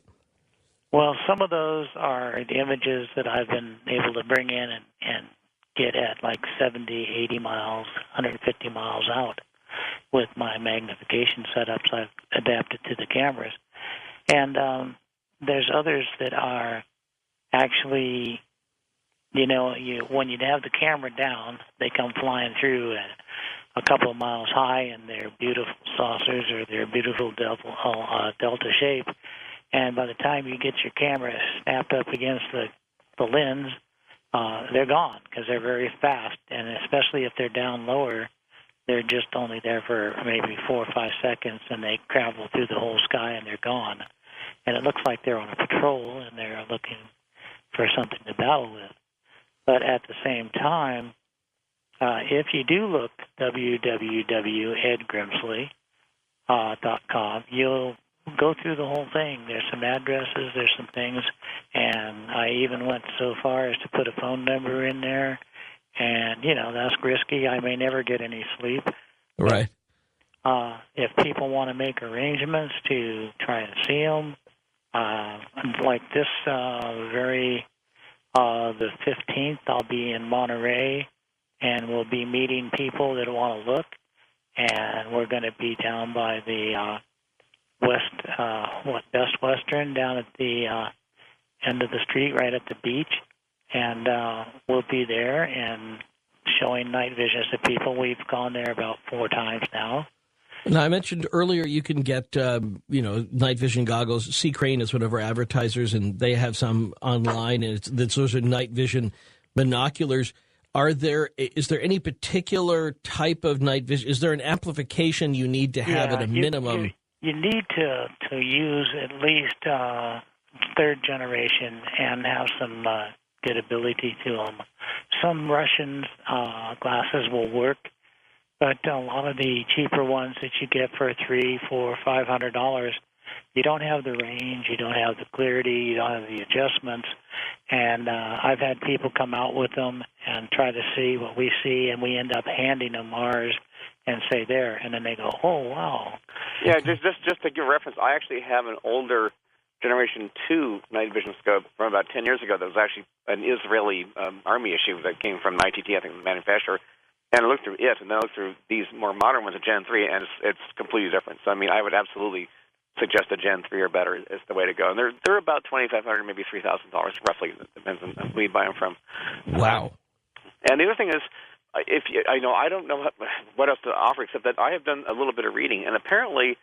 Well, some of those are the images that I've been able to bring in and get at like 70, 80 miles, 150 miles out. With my magnification setups I've adapted to the cameras. And there's others that are actually, when you have the camera down, they come flying through a couple of miles high, and they're beautiful saucers or they're beautiful delta shape. And by the time you get your camera snapped up against the lens, they're gone because they're very fast, and especially if they're down lower, they're just only there for maybe 4 or 5 seconds, and they travel through the whole sky, and they're gone. And it looks like they're on a patrol, and they're looking for something to battle with. But at the same time, if you do look www.edgrimsley.com, you'll go through the whole thing. There's some addresses, there's some things, and I even went so far as to put a phone number in there. And, that's risky. I may never get any sleep. Right. If people want to make arrangements to try and see them, like this the 15th, I'll be in Monterey, and we'll be meeting people that want to look. And we're going to be down by the Best Western, down at the end of the street, right at the beach. And we'll be there and showing night visions to people. We've gone there about 4 times now. Now, I mentioned earlier you can get, night vision goggles. Sea Crane is one of our advertisers, and they have some online, and those are night vision binoculars. Is there any particular type of night vision? Is there an amplification you need to have at a minimum? You need to use at least 3rd generation and have some good ability to them. Some Russian glasses will work, but a lot of the cheaper ones that you get for $300, $400, $500, you don't have the range, you don't have the clarity, you don't have the adjustments. And I've had people come out with them and try to see what we see, and we end up handing them ours and say there, and then they go, oh, wow. Yeah, just to give reference, I actually have an older Generation 2 night vision scope from about 10 years ago that was actually an Israeli Army issue that came from ITT, I think, the manufacturer. And I looked through it, and then I looked through these more modern ones, a Gen 3, and it's completely different. So, I mean, I would absolutely suggest a Gen 3 or better is the way to go. And they're about $2,500, maybe $3,000, roughly. It depends on who you buy them from. Wow. And the other thing is, I don't know what else to offer except that I have done a little bit of reading, and apparently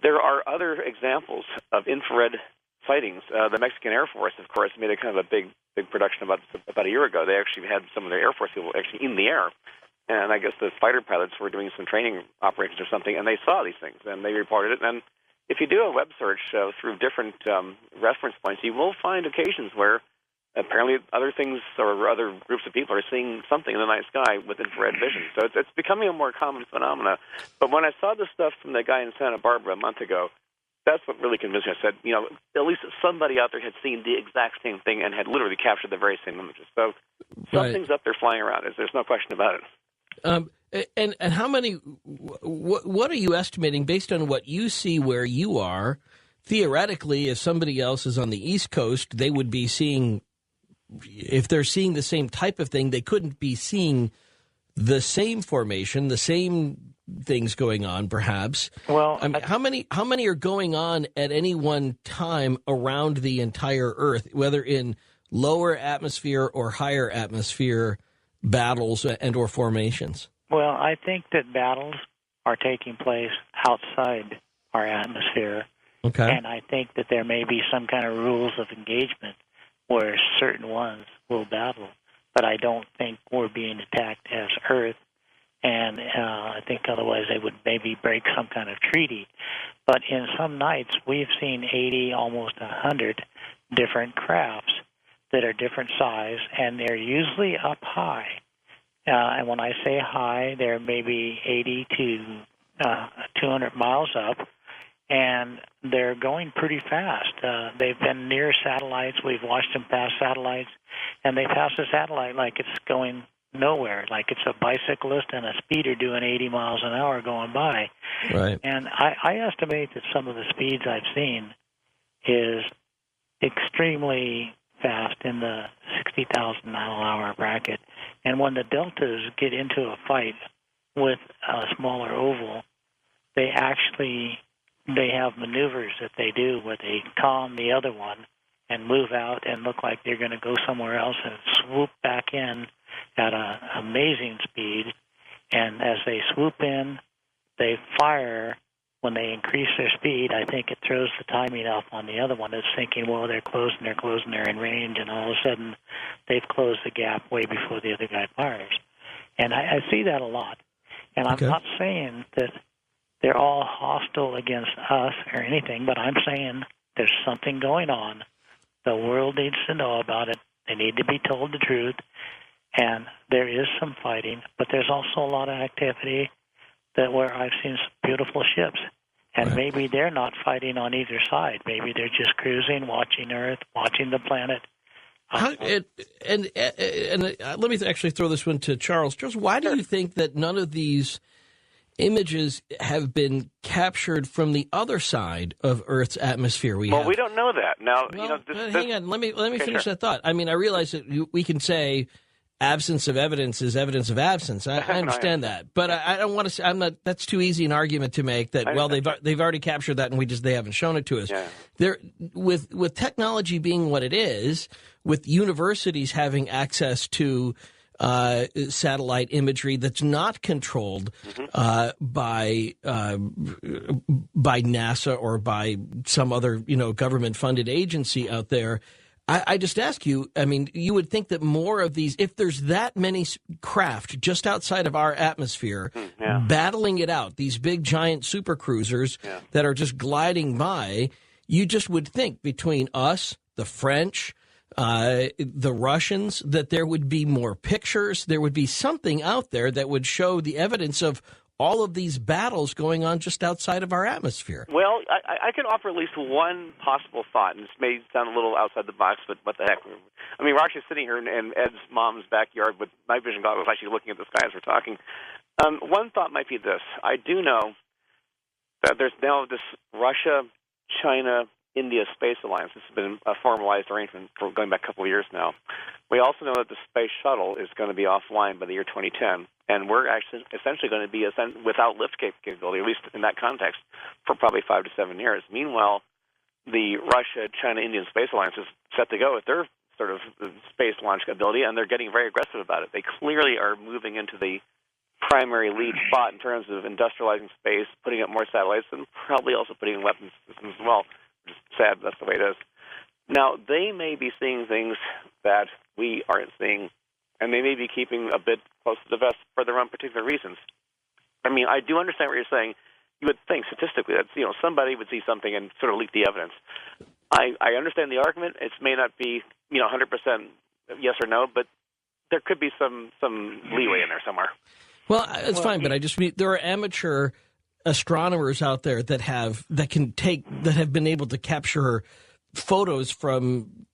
there are other examples of infrared sightings. The Mexican Air Force, of course, made a kind of a big production about a year ago. They actually had some of their Air Force people actually in the air, and I guess the fighter pilots were doing some training operations or something, and they saw these things, and they reported it. And if you do a web search through different reference points, you will find occasions where apparently other things or other groups of people are seeing something in the night sky with infrared vision. So it's becoming a more common phenomena. But when I saw this stuff from the guy in Santa Barbara a month ago, that's what really convinced me. I said, at least somebody out there had seen the exact same thing and had literally captured the very same images. So something's up there flying around. There's no question about it. And how many, what are you estimating based on what you see where you are? Theoretically, if somebody else is on the East Coast, they would be seeing, if they're seeing the same type of thing, they couldn't be seeing the same formation, the same things going on, perhaps. Well, I mean, how many are going on at any one time around the entire Earth, whether in lower atmosphere or higher atmosphere battles and or formations? Well, I think that battles are taking place outside our atmosphere. Okay. And I think that there may be some kind of rules of engagement where certain ones will battle. But I don't think we're being attacked as Earth. And I think otherwise they would maybe break some kind of treaty. But in some nights, we've seen 80, almost 100 different crafts that are different size, and they're usually up high. And when I say high, they're maybe 80 to 200 miles up, and they're going pretty fast. They've been near satellites. We've watched them pass satellites, and they pass a satellite like it's going nowhere, like it's a bicyclist and a speeder doing 80 miles an hour going by. Right. And I estimate that some of the speeds I've seen is extremely fast in the 60,000 mile an hour bracket. And when the deltas get into a fight with a smaller oval, they have maneuvers that they do where they calm the other one and move out and look like they're going to go somewhere else and swoop back in at an amazing speed. And as they swoop in, they fire. When they increase their speed, I think it throws the timing off on the other one that's thinking, well, they're closing, they're in range, and all of a sudden they've closed the gap way before the other guy fires. And I see that a lot. And I'm not saying that they're all hostile against us or anything, but I'm saying there's something going on The world needs to know about it. They need to be told the truth. And there is some fighting, but there's also a lot of activity where I've seen some beautiful ships. And Right. maybe they're not fighting on either side. Maybe they're just cruising, watching Earth, watching the planet. And let me actually throw this one to Charles. Charles, why do you think that none of these images have been captured from the other side of Earth's atmosphere? We don't know that. Now, hang on. Let me finish that thought. I mean, I realize that we can say absence of evidence is evidence of absence. I understand that, but I don't want to say that's too easy an argument to make. That they've already captured that, and they haven't shown it to us. Yeah. There, with technology being what it is, with universities having access to satellite imagery that's not controlled by NASA or by some other government funded agency out there. I just ask you, I mean, you would think that more of these, if there's that many craft just outside of our atmosphere battling it out, these big giant super cruisers that are just gliding by, you just would think between us, the French, the Russians, that there would be more pictures. There would be something out there that would show the evidence of all of these battles going on just outside of our atmosphere. Well, I can offer at least one possible thought, and this may sound a little outside the box, but what the heck? I mean, we're actually sitting here in Ed's mom's backyard with night vision goggles, actually looking at the sky as we're talking. One thought might be this. I do know that there's now this Russia-China-India space alliance. This has been a formalized arrangement for going back a couple of years now. We also know that the space shuttle is going to be offline by the year 2010. And we're actually essentially going to be without lift capability, at least in that context, for probably 5 to 7 years. Meanwhile, the Russia-China-Indian Space Alliance is set to go with their sort of space launch ability, and they're getting very aggressive about it. They clearly are moving into the primary lead spot in terms of industrializing space, putting up more satellites, and probably also putting in weapons systems as well, which is sad, that's the way it is. Now, they may be seeing things that we aren't seeing, and they may be keeping a bit close to the vest for their own particular reasons. I mean, I do understand what you're saying. You would think statistically that somebody would see something and sort of leak the evidence. I understand the argument. It may not be 100% yes or no, but there could be some leeway in there somewhere. Well, it's fine, but I just mean there are amateur astronomers out there that have been able to capture photos from.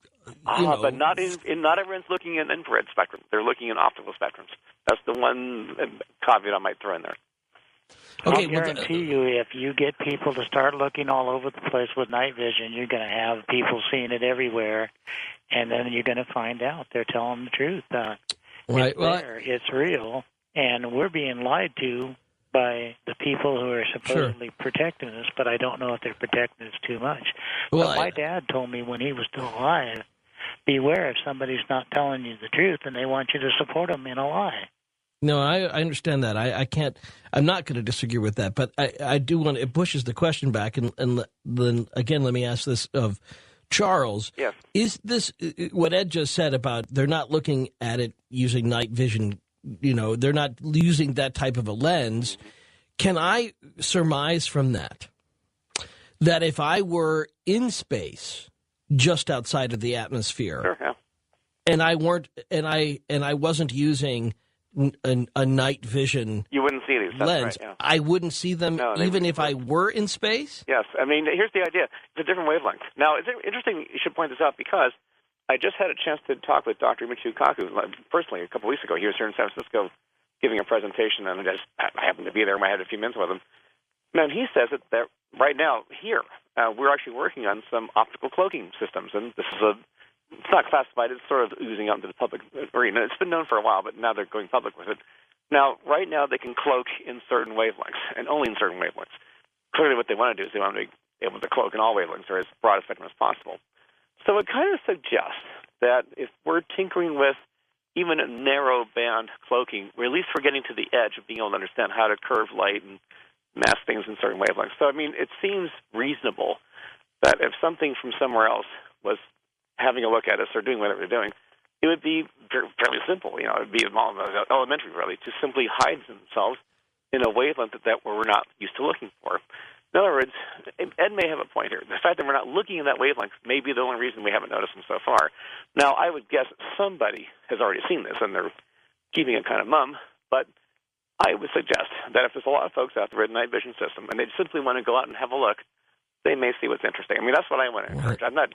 But not everyone's looking in infrared spectrum. They're looking in optical spectrums. That's the one caveat I might throw in there. Okay, I'll guarantee you, if you get people to start looking all over the place with night vision, you're going to have people seeing it everywhere, and then you're going to find out they're telling the truth. Right. It's real, and we're being lied to by the people who are supposedly protecting us, but I don't know if they're protecting us too much. Well, but my dad told me when he was still alive, beware if somebody's not telling you the truth and they want you to support them in a lie. No, I understand that. I'm not going to disagree with that, but I do want it pushes the question back, and then again, let me ask this of Charles. Yes. Is this what Ed just said about they're not looking at it using night vision? They're not using that type of a lens. Can I surmise from that if I were in space, just outside of the atmosphere, and I wasn't using a night vision, you wouldn't see these lens, right, I wouldn't see them even if I were in space? Yes. I mean, here's the idea. It's a different wavelength. Now, it's interesting you should point this out because I just had a chance to talk with Dr. Michio Kaku personally a couple of weeks ago. He was here in San Francisco giving a presentation, and I happened to be there and I had a few minutes with him. And he says that right now, here, we're actually working on some optical cloaking systems, and this is it's not classified. It's sort of oozing out into the public arena. It's been known for a while, but now they're going public with it. Now, right now, they can cloak in certain wavelengths, and only in certain wavelengths. Clearly, what they want to do is they want to be able to cloak in all wavelengths, or as broad a spectrum as possible. So it kind of suggests that if we're tinkering with even a narrow band cloaking, we're at least getting to the edge of being able to understand how to curve light and mask things in certain wavelengths. So, I mean, it seems reasonable that if something from somewhere else was having a look at us or doing whatever they're doing, it would be fairly simple. It would be elementary, really, to simply hide themselves in a wavelength that we're not used to looking for. In other words, Ed may have a point here. The fact that we're not looking in that wavelength may be the only reason we haven't noticed them so far. Now, I would guess somebody has already seen this, and they're keeping it kind of mum, but I would suggest that if there's a lot of folks out there with a night vision system, and they simply want to go out and have a look, they may see what's interesting. I mean, that's what I want to encourage. I'm not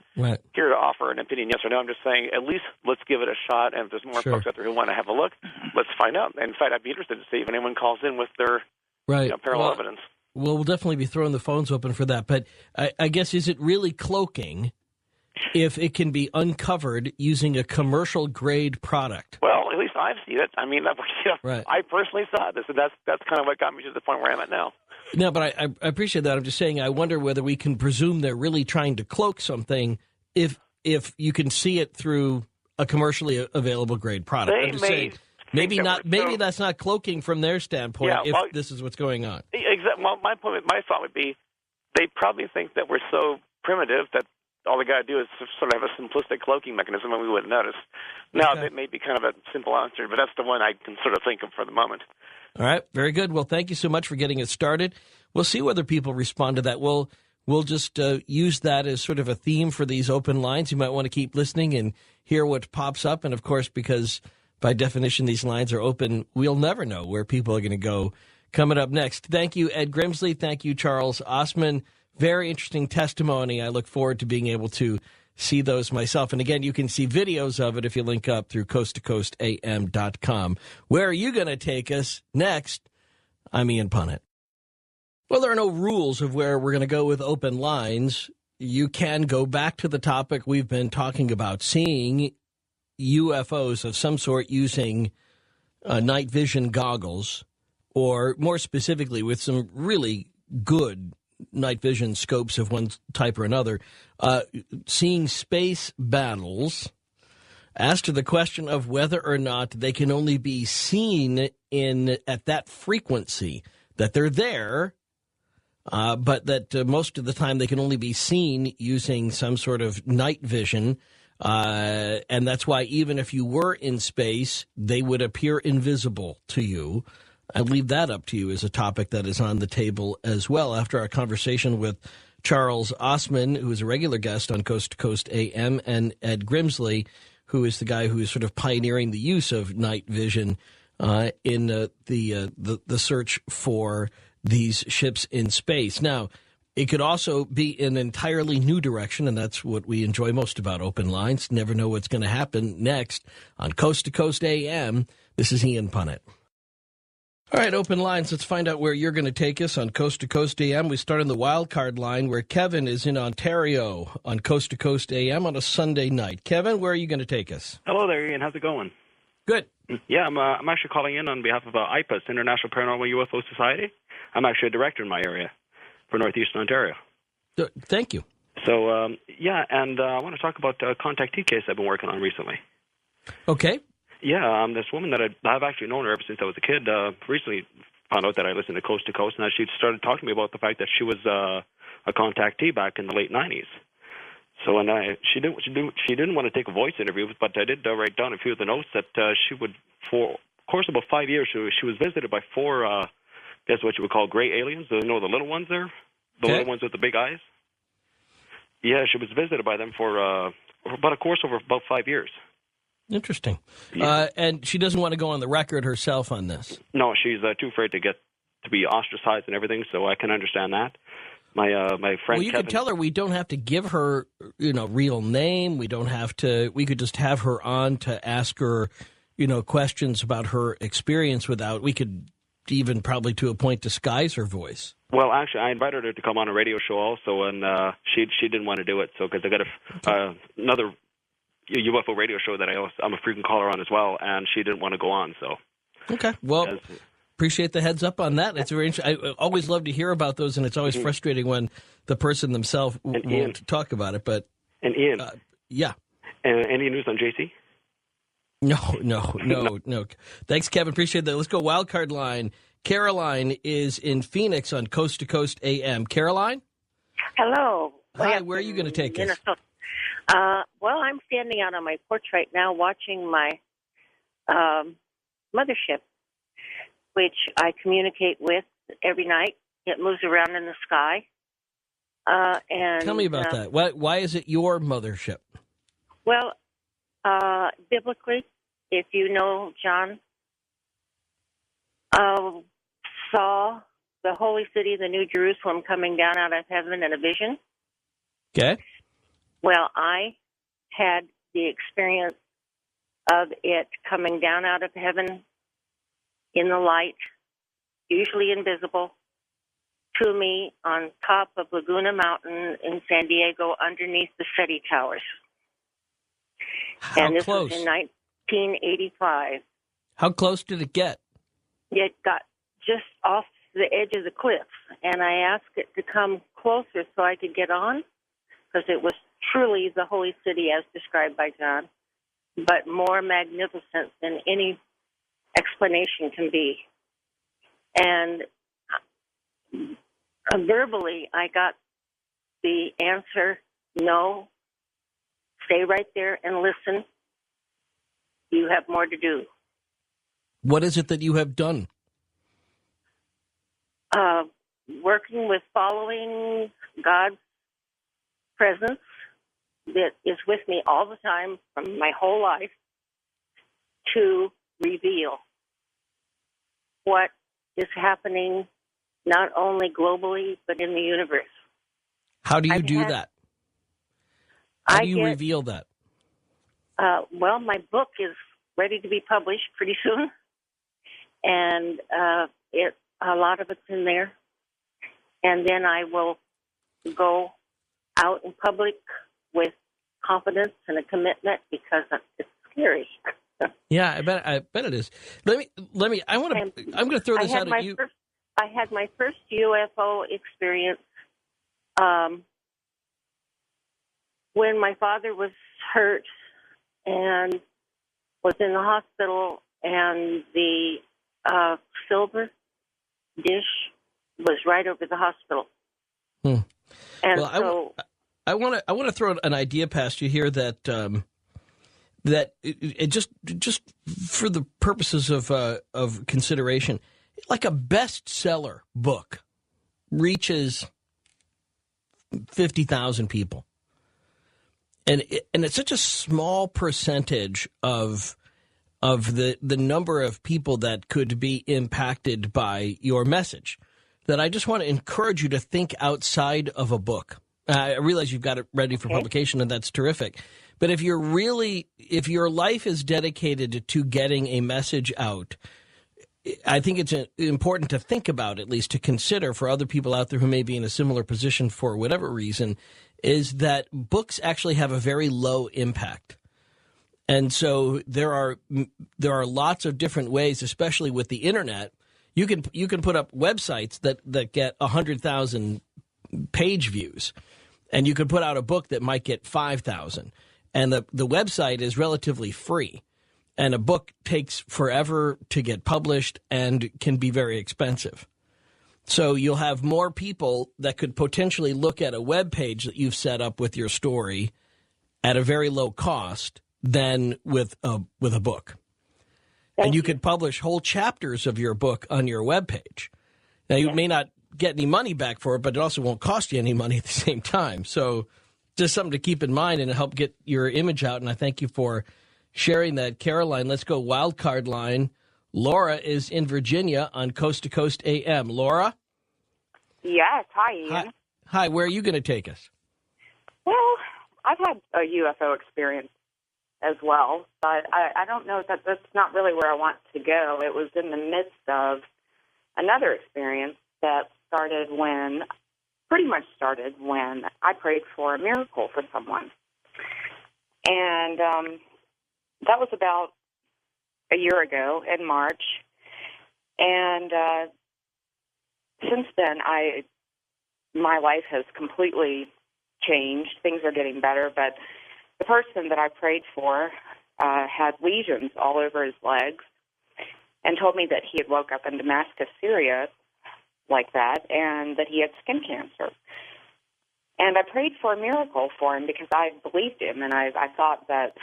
here to offer an opinion, yes or no. I'm just saying at least let's give it a shot, and if there's more folks out there who want to have a look, let's find out. And in fact, I'd be interested to see if anyone calls in with their parallel evidence. Well, we'll definitely be throwing the phones open for that. But I guess, is it really cloaking if it can be uncovered using a commercial-grade product? Well, at least I've seen it. I mean, I personally saw this, and that's kind of what got me to the point where I'm at now. No, but I appreciate that. I'm just saying I wonder whether we can presume they're really trying to cloak something if you can see it through a commercially available grade product. I'm just saying, maybe not. Maybe that's not cloaking from their standpoint. If this is what's going on. Exactly. Well, my thought would be, they probably think that we're so primitive that all they got to do is sort of have a simplistic cloaking mechanism, and we wouldn't notice. Now, that may be kind of a simple answer, but that's the one I can sort of think of for the moment. All right, very good. Well, thank you so much for getting it started. We'll see whether people respond to that. We'll just use that as sort of a theme for these open lines. You might want to keep listening and hear what pops up. And, of course, because by definition these lines are open, we'll never know where people are going to go. Coming up next, thank you, Ed Grimsley. Thank you, Charles Osman. Very interesting testimony. I look forward to being able to see those myself. And again, you can see videos of it if you link up through coasttocoastam.com. Where are you going to take us next? I'm Ian Punnett. Well, there are no rules of where we're going to go with open lines. You can go back to the topic we've been talking about, seeing UFOs of some sort using night vision goggles, or more specifically with some really good night vision scopes of one type or another, seeing space battles. As to the question of whether or not they can only be seen at that frequency, that they're there, but that most of the time they can only be seen using some sort of night vision, and that's why even if you were in space, they would appear invisible to you. I leave that up to you as a topic that is on the table as well after our conversation with Charles Osman, who is a regular guest on Coast to Coast AM, and Ed Grimsley, who is the guy who is sort of pioneering the use of night vision in the search for these ships in space. Now, it could also be an entirely new direction, and that's what we enjoy most about open lines. Never know what's going to happen next on Coast to Coast AM. This is Ian Punnett. All right, open lines. Let's find out where you're going to take us on Coast to Coast AM. We start on the wild card line where Kevin is in Ontario on Coast to Coast AM on a Sunday night. Kevin, where are you going to take us? Hello there, Ian. How's it going? Good. Yeah, I'm actually calling in on behalf of IPUS, International Paranormal UFO Society. I'm actually a director in my area for Northeastern Ontario. Thank you. So, I want to talk about a contactee case I've been working on recently. Okay. Yeah, this woman that I've actually known her ever since I was a kid, recently found out that I listened to Coast, and she started talking to me about the fact that she was a contactee back in the late 90s. So, and she didn't want to take a voice interview, but I did write down a few of the notes that she would, for a course of about 5 years, she was visited by four, guess what you would call gray aliens. You know the little ones there? The little ones with the big eyes? Yeah, she was visited by them for about a course over about 5 years. Interesting. Yeah. And she doesn't want to go on the record herself on this. No, she's too afraid to be ostracized and everything, so I can understand that. My friend. Well, you Kevin, could tell her we don't have to give her, real name. We don't have to. We could just have her on to ask her, questions about her experience without. We could even probably to a point disguise her voice. Well, actually, I invited her to come on a radio show also, and she didn't want to do it. So because I got another UFO radio show that I'm a frequent caller on as well, and she didn't want to go on. So okay, well. Appreciate the heads up on that. It's very interesting. I always love to hear about those, and it's always frustrating when the person themselves won't talk about it. But Ian, yeah. Any news on JC? No. Thanks, Kevin. Appreciate that. Let's go wild card line. Caroline is in Phoenix on Coast to Coast AM. Caroline? Hello. Hi, where are you going to take us? Well, I'm standing out on my porch right now watching my mothership, which I communicate with every night. It moves around in the sky. And Tell me about that. Why is it your mothership? Well, biblically, if you know John, saw the holy city, the New Jerusalem, coming down out of heaven in a vision. Okay. Well, I had the experience of it coming down out of heaven in the light, usually invisible, to me on top of Laguna Mountain in San Diego underneath the SETI Towers. How and this close? was in 1985. How close did it get? It got just off the edge of the cliff, and I asked it to come closer so I could get on, because it was truly the holy city as described by John, but more magnificent than any explanation can be. And verbally, I got the answer, no, stay right there and listen. You have more to do. What is it that you have done? Working with following God's presence that is with me all the time from my whole life to reveal what is happening not only globally but in the universe. How do you do that? How do you reveal that? Well, my book is ready to be published pretty soon, and a lot of it's in there. And then I will go out in public with confidence and a commitment because it's scary. Yeah, I bet it is. I'm going to throw this out at you. I had my first UFO experience when my father was hurt and was in the hospital, and the silver dish was right over the hospital. And well, I want to throw an idea past you here that that it just for the purposes of consideration, like a bestseller book reaches 50,000 people, and it's such a small percentage of the number of people that could be impacted by your message, that I just want to encourage you to think outside of a book. I realize you've got it ready for publication, and that's terrific. But if your life is dedicated to getting a message out, I think it's important to think about, at least to consider for other people out there who may be in a similar position for whatever reason, is that books actually have a very low impact. And so there are lots of different ways, especially with the internet. You can put up websites that get 100,000 page views, and you could put out a book that might get 5,000. And the website is relatively free, and a book takes forever to get published and can be very expensive. So you'll have more people that could potentially look at a web page that you've set up with your story at a very low cost than with a book. And you could publish whole chapters of your book on your webpage. Now, you may not get any money back for it, but it also won't cost you any money at the same time. So just something to keep in mind and help get your image out. And I thank you for sharing that. Caroline, let's go wild card line. Laura is in Virginia on Coast to Coast AM. Laura? Yes. Hi, Ian. Hi. Where are you going to take us? Well, I've had a UFO experience as well, but I don't know that that's not really where I want to go. It was in the midst of another experience that pretty much started when I prayed for a miracle for someone. And that was about a year ago in March. And since then, my life has completely changed. Things are getting better, but the person that I prayed for had lesions all over his legs and told me that he had woke up in Damascus, Syria, like that, and that he had skin cancer. And I prayed for a miracle for him because I believed him, and I thought that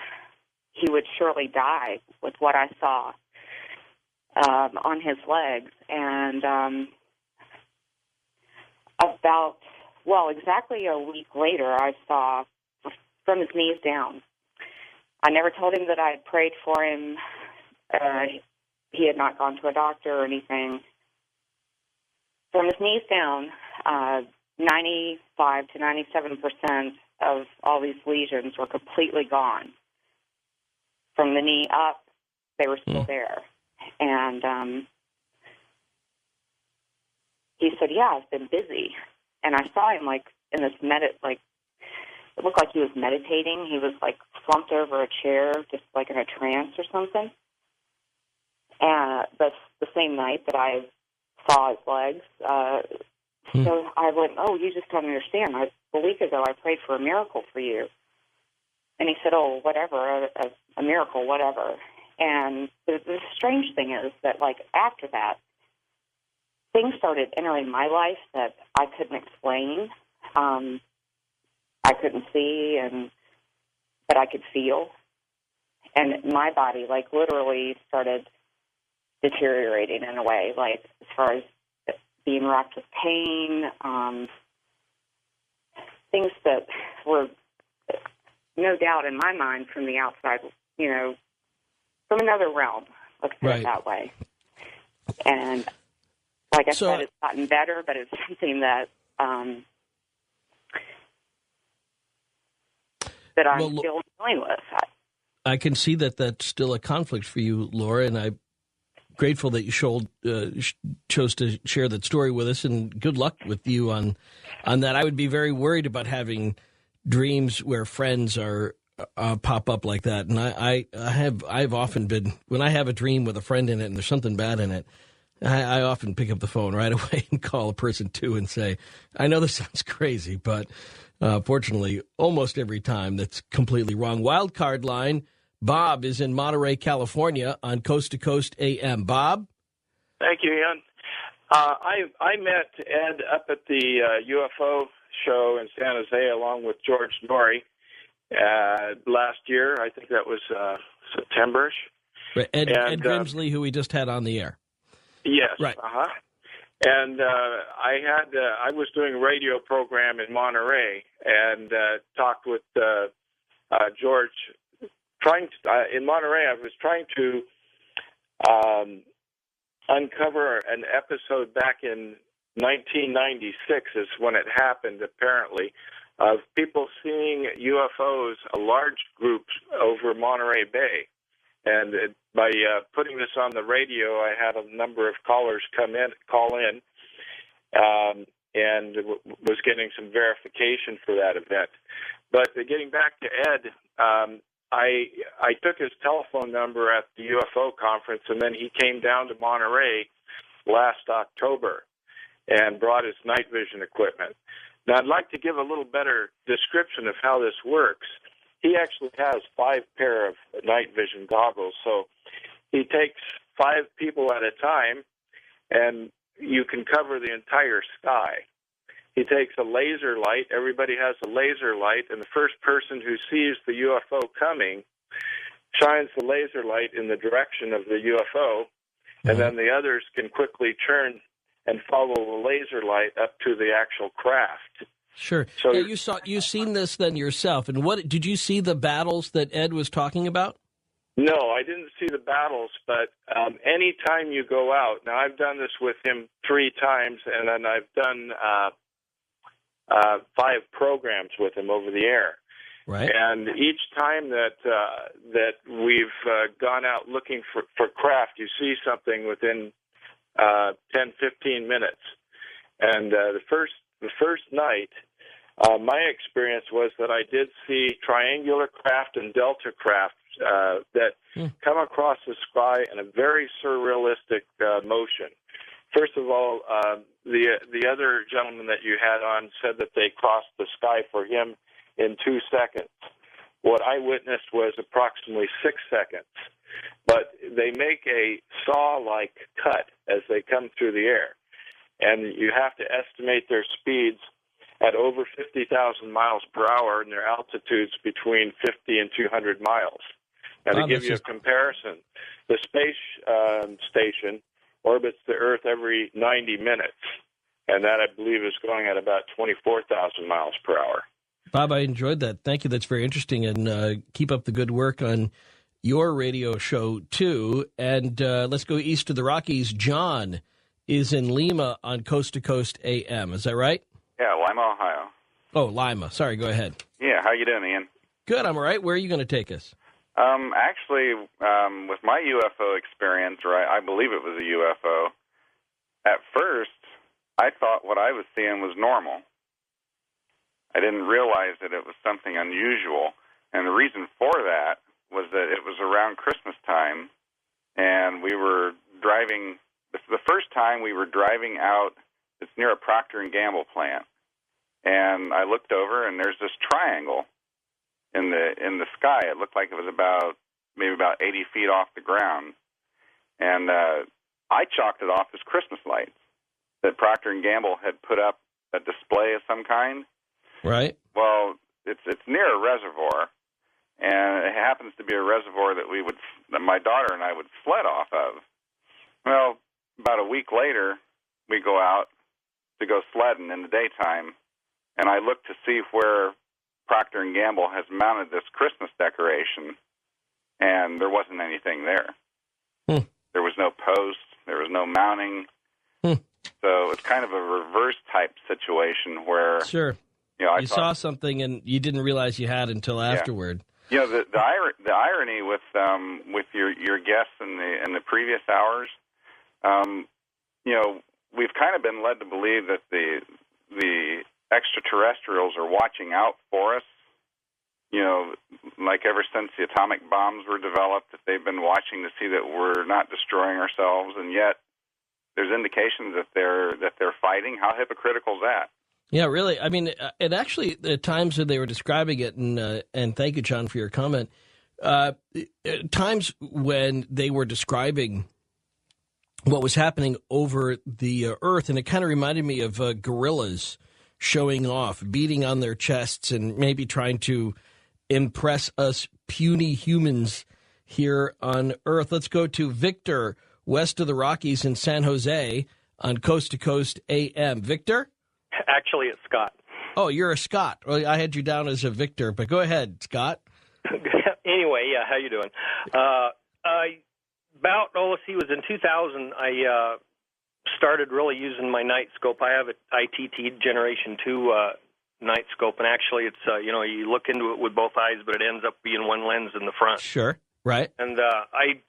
he would surely die with what I saw on his legs. And about well, exactly a week later, I saw from his knees down. I never told him that I had prayed for him. He had not gone to a doctor or anything. From his knees down, 95 to 97% of all these lesions were completely gone. From the knee up, they were still there. And he said, yeah, I've been busy. And I saw him, like, in this it looked like he was meditating. He was, like, slumped over a chair, just like in a trance or something. And that's the same night that I saw his legs. So I went, oh, you just don't understand. A week ago, I prayed for a miracle for you. And he said, oh, whatever, a miracle, whatever. And the strange thing is that, like, after that, things started entering my life that I couldn't explain. I couldn't see, but I could feel. And my body, like, literally started deteriorating in a way, like, as far as being racked with pain, things that were no doubt in my mind from the outside, you know, from another realm, let's put it that way. And like I said, it's gotten better, but it's something that that I'm still dealing with. I can see that that's still a conflict for you, Laura, and I'm grateful that you chose to share that story with us, and good luck with you on that. I would be very worried about having dreams where friends are pop up like that, and I've often been, when I have a dream with a friend in it and there's something bad in it, I often pick up the phone right away and call a person too and say, I know this sounds crazy, but fortunately, almost every time that's completely wrong. Wild card line, Bob is in Monterey, California on Coast to Coast AM. Bob? Thank you, Ian. I met Ed up at the UFO show in San Jose along with George Norrie last year. I think that was September-ish. Right. Ed Grimsley, who we just had on the air. Yes. Right. And I was doing a radio program in Monterey and talked with George. In Monterey, I was trying to uncover an episode back in 1996 is when it happened, apparently, of people seeing UFOs, a large group over Monterey Bay. And by putting this on the radio, I had a number of callers call in, and was getting some verification for that event. But getting back to Ed, I took his telephone number at the UFO conference, and then he came down to Monterey last October and brought his night vision equipment. Now, I'd like to give a little better description of how this works. He actually has 5 pair of night vision goggles, so he takes 5 people at a time, and you can cover the entire sky. He takes a laser light. Everybody has a laser light, and the first person who sees the UFO coming shines the laser light in the direction of the UFO, and then the others can quickly turn and follow the laser light up to the actual craft. Sure. So you've seen this then yourself, and what did you see the battles that Ed was talking about? No, I didn't see the battles, but any time you go out, now I've done this with him 3 times, and then I've done 5 programs with him over the air. Right. And each time that we've gone out looking for craft, you see something within 10, 15 minutes. And the first night, my experience was that I did see triangular craft and delta craft that come across the sky in a very surrealistic motion. First of all, the other gentleman that you had on said that they crossed the sky for him in 2 seconds. What I witnessed was approximately 6 seconds. But they make a saw-like cut as they come through the air. And you have to estimate their speeds at over 50,000 miles per hour and their altitudes between 50 and 200 miles. And to give you a comparison, the space station orbits the Earth every 90 minutes. and that, I believe, is going at about 24,000 miles per hour. Bob, I enjoyed that. Thank you. That's very interesting. And keep up the good work on your radio show, too. And let's go east of the Rockies. John is in Lima on Coast to Coast AM. Is that right? Yeah, Lima, Ohio. Oh, Lima. Sorry, go ahead. Yeah, how you doing, Ian? Good, I'm all right. Where are you going to take us? Actually, with my UFO experience, or I believe it was a UFO, at first, I thought what I was seeing was normal. I didn't realize that it was something unusual. And the reason for that was that it was around Christmas time, and we were driving. The first time we were driving out, it's near a Procter & Gamble plant. And I looked over, and there's this triangle in the sky. It looked like it was maybe about 80 feet off the ground. And I chalked it off as Christmas lights, that Procter & Gamble had put up a display of some kind. Right. Well, it's near a reservoir, and it happens to be a reservoir that my daughter and I would sled off of. Well, about a week later, we go out to go sledding in the daytime, and I look to see where Procter & Gamble has mounted this Christmas decoration, and there wasn't anything there. There was no post. There was no mounting. So it's kind of a reverse type situation where... Sure. You saw something and you didn't realize you had until afterward. The irony with your guests in the previous hours, we've kind of been led to believe that the extraterrestrials are watching out for us. Like ever since the atomic bombs were developed, that they've been watching to see that we're not destroying ourselves, and yet there's indications that they're fighting. How hypocritical is that? Yeah, really. I mean, and actually, the times that they were describing it, and thank you, John, for your comment, times when they were describing what was happening over the Earth, and it kind of reminded me of gorillas showing off, beating on their chests, and maybe trying to impress us puny humans here on Earth. Let's go to Victor, west of the Rockies in San Jose on Coast to Coast AM. Victor? Actually, it's Scott. Oh, you're a Scott. Well, I had you down as a Victor, but go ahead, Scott. Anyway, yeah, how you doing? It was in 2000, I started really using my night scope. I have an ITT Generation 2 night scope, and actually it's, you look into it with both eyes, but it ends up being one lens in the front. Sure, right. And I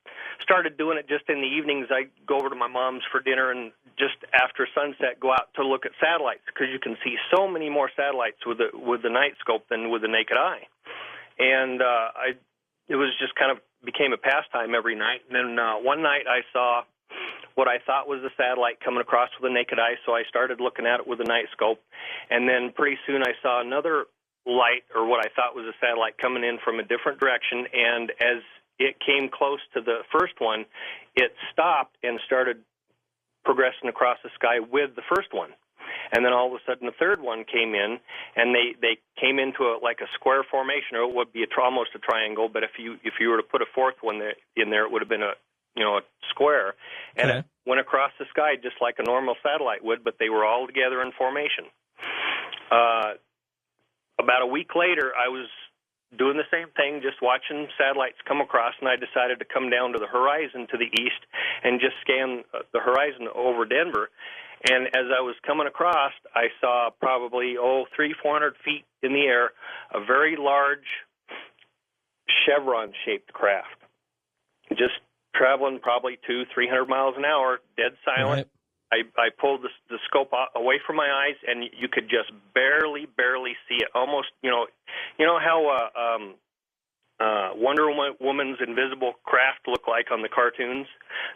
started doing it just in the evenings. I go over to my mom's for dinner, and just after sunset, go out to look at satellites, because you can see so many more satellites with the night scope than with the naked eye. And it was just kind of became a pastime every night. And then one night I saw what I thought was a satellite coming across with the naked eye, so I started looking at it with a night scope. And then pretty soon I saw another light, or what I thought was a satellite, coming in from a different direction. And as it came close to the first one, it stopped and started progressing across the sky with the first one. And then all of a sudden the third one came in, and they came into like a square formation, or it would be almost a triangle, but if you were to put a fourth one in there, it would have been a square. And It went across the sky just like a normal satellite would, but they were all together in formation. About a week later, I was doing the same thing, just watching satellites come across, and I decided to come down to the horizon to the east and just scan the horizon over Denver. And as I was coming across, I saw probably, 300-400 feet in the air, a very large chevron-shaped craft, just traveling probably 200-300 miles an hour, dead silent. Right. I pulled the scope away from my eyes, and you could just barely see it. Almost, how Wonder Woman's invisible craft look like on the cartoons?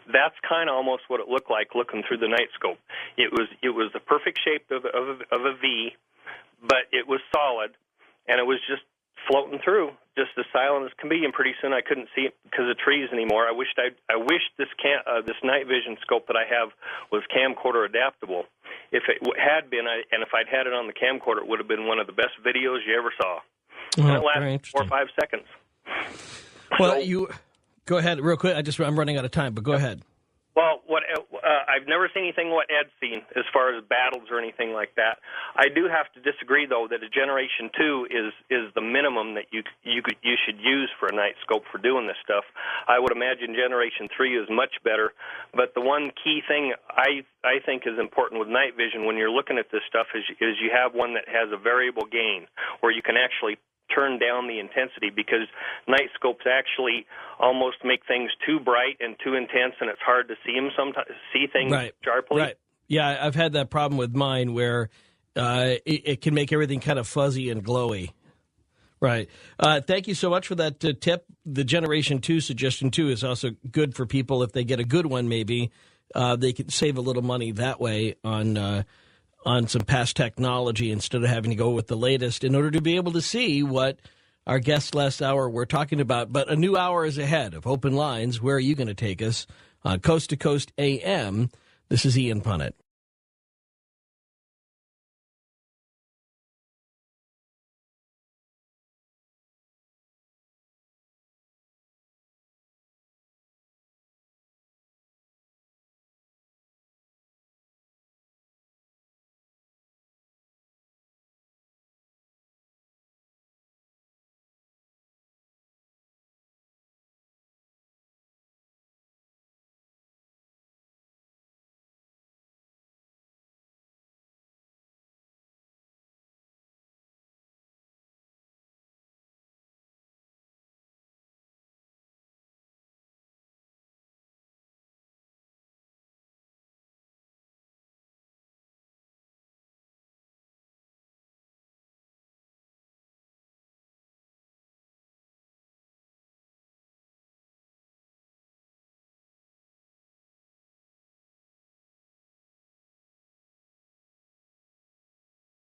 That's kind of almost what it looked like looking through the night scope. It was the perfect shape of a V, but it was solid, and it was just floating through, just as silent as can be. And pretty soon I couldn't see it because of trees anymore. I wished this night vision scope that I have was camcorder adaptable. If it had been, and if I'd had it on the camcorder, it would have been one of the best videos you ever saw. And it lasted 4 or 5 seconds. Well, you go ahead real quick. I'm running out of time, but go ahead. Well, I've never seen anything what Ed's seen as far as battles or anything like that. I do have to disagree, though, that a Generation 2 is the minimum that you should use for a night scope for doing this stuff. I would imagine Generation 3 is much better. But the one key thing I think is important with night vision when you're looking at this stuff is you have one that has a variable gain, where you can actually turn down the intensity, because night scopes actually almost make things too bright and too intense, and it's hard to see things sharply. Right. Yeah, I've had that problem with mine where it can make everything kind of fuzzy and glowy. Right. Thank you so much for that tip. The Generation 2 suggestion, too, is also good for people. If they get a good one, maybe they can save a little money that way on some past technology instead of having to go with the latest in order to be able to see what our guests last hour were talking about. But a new hour is ahead of Open Lines. Where are you going to take us? Coast to Coast AM. This is Ian Punnett.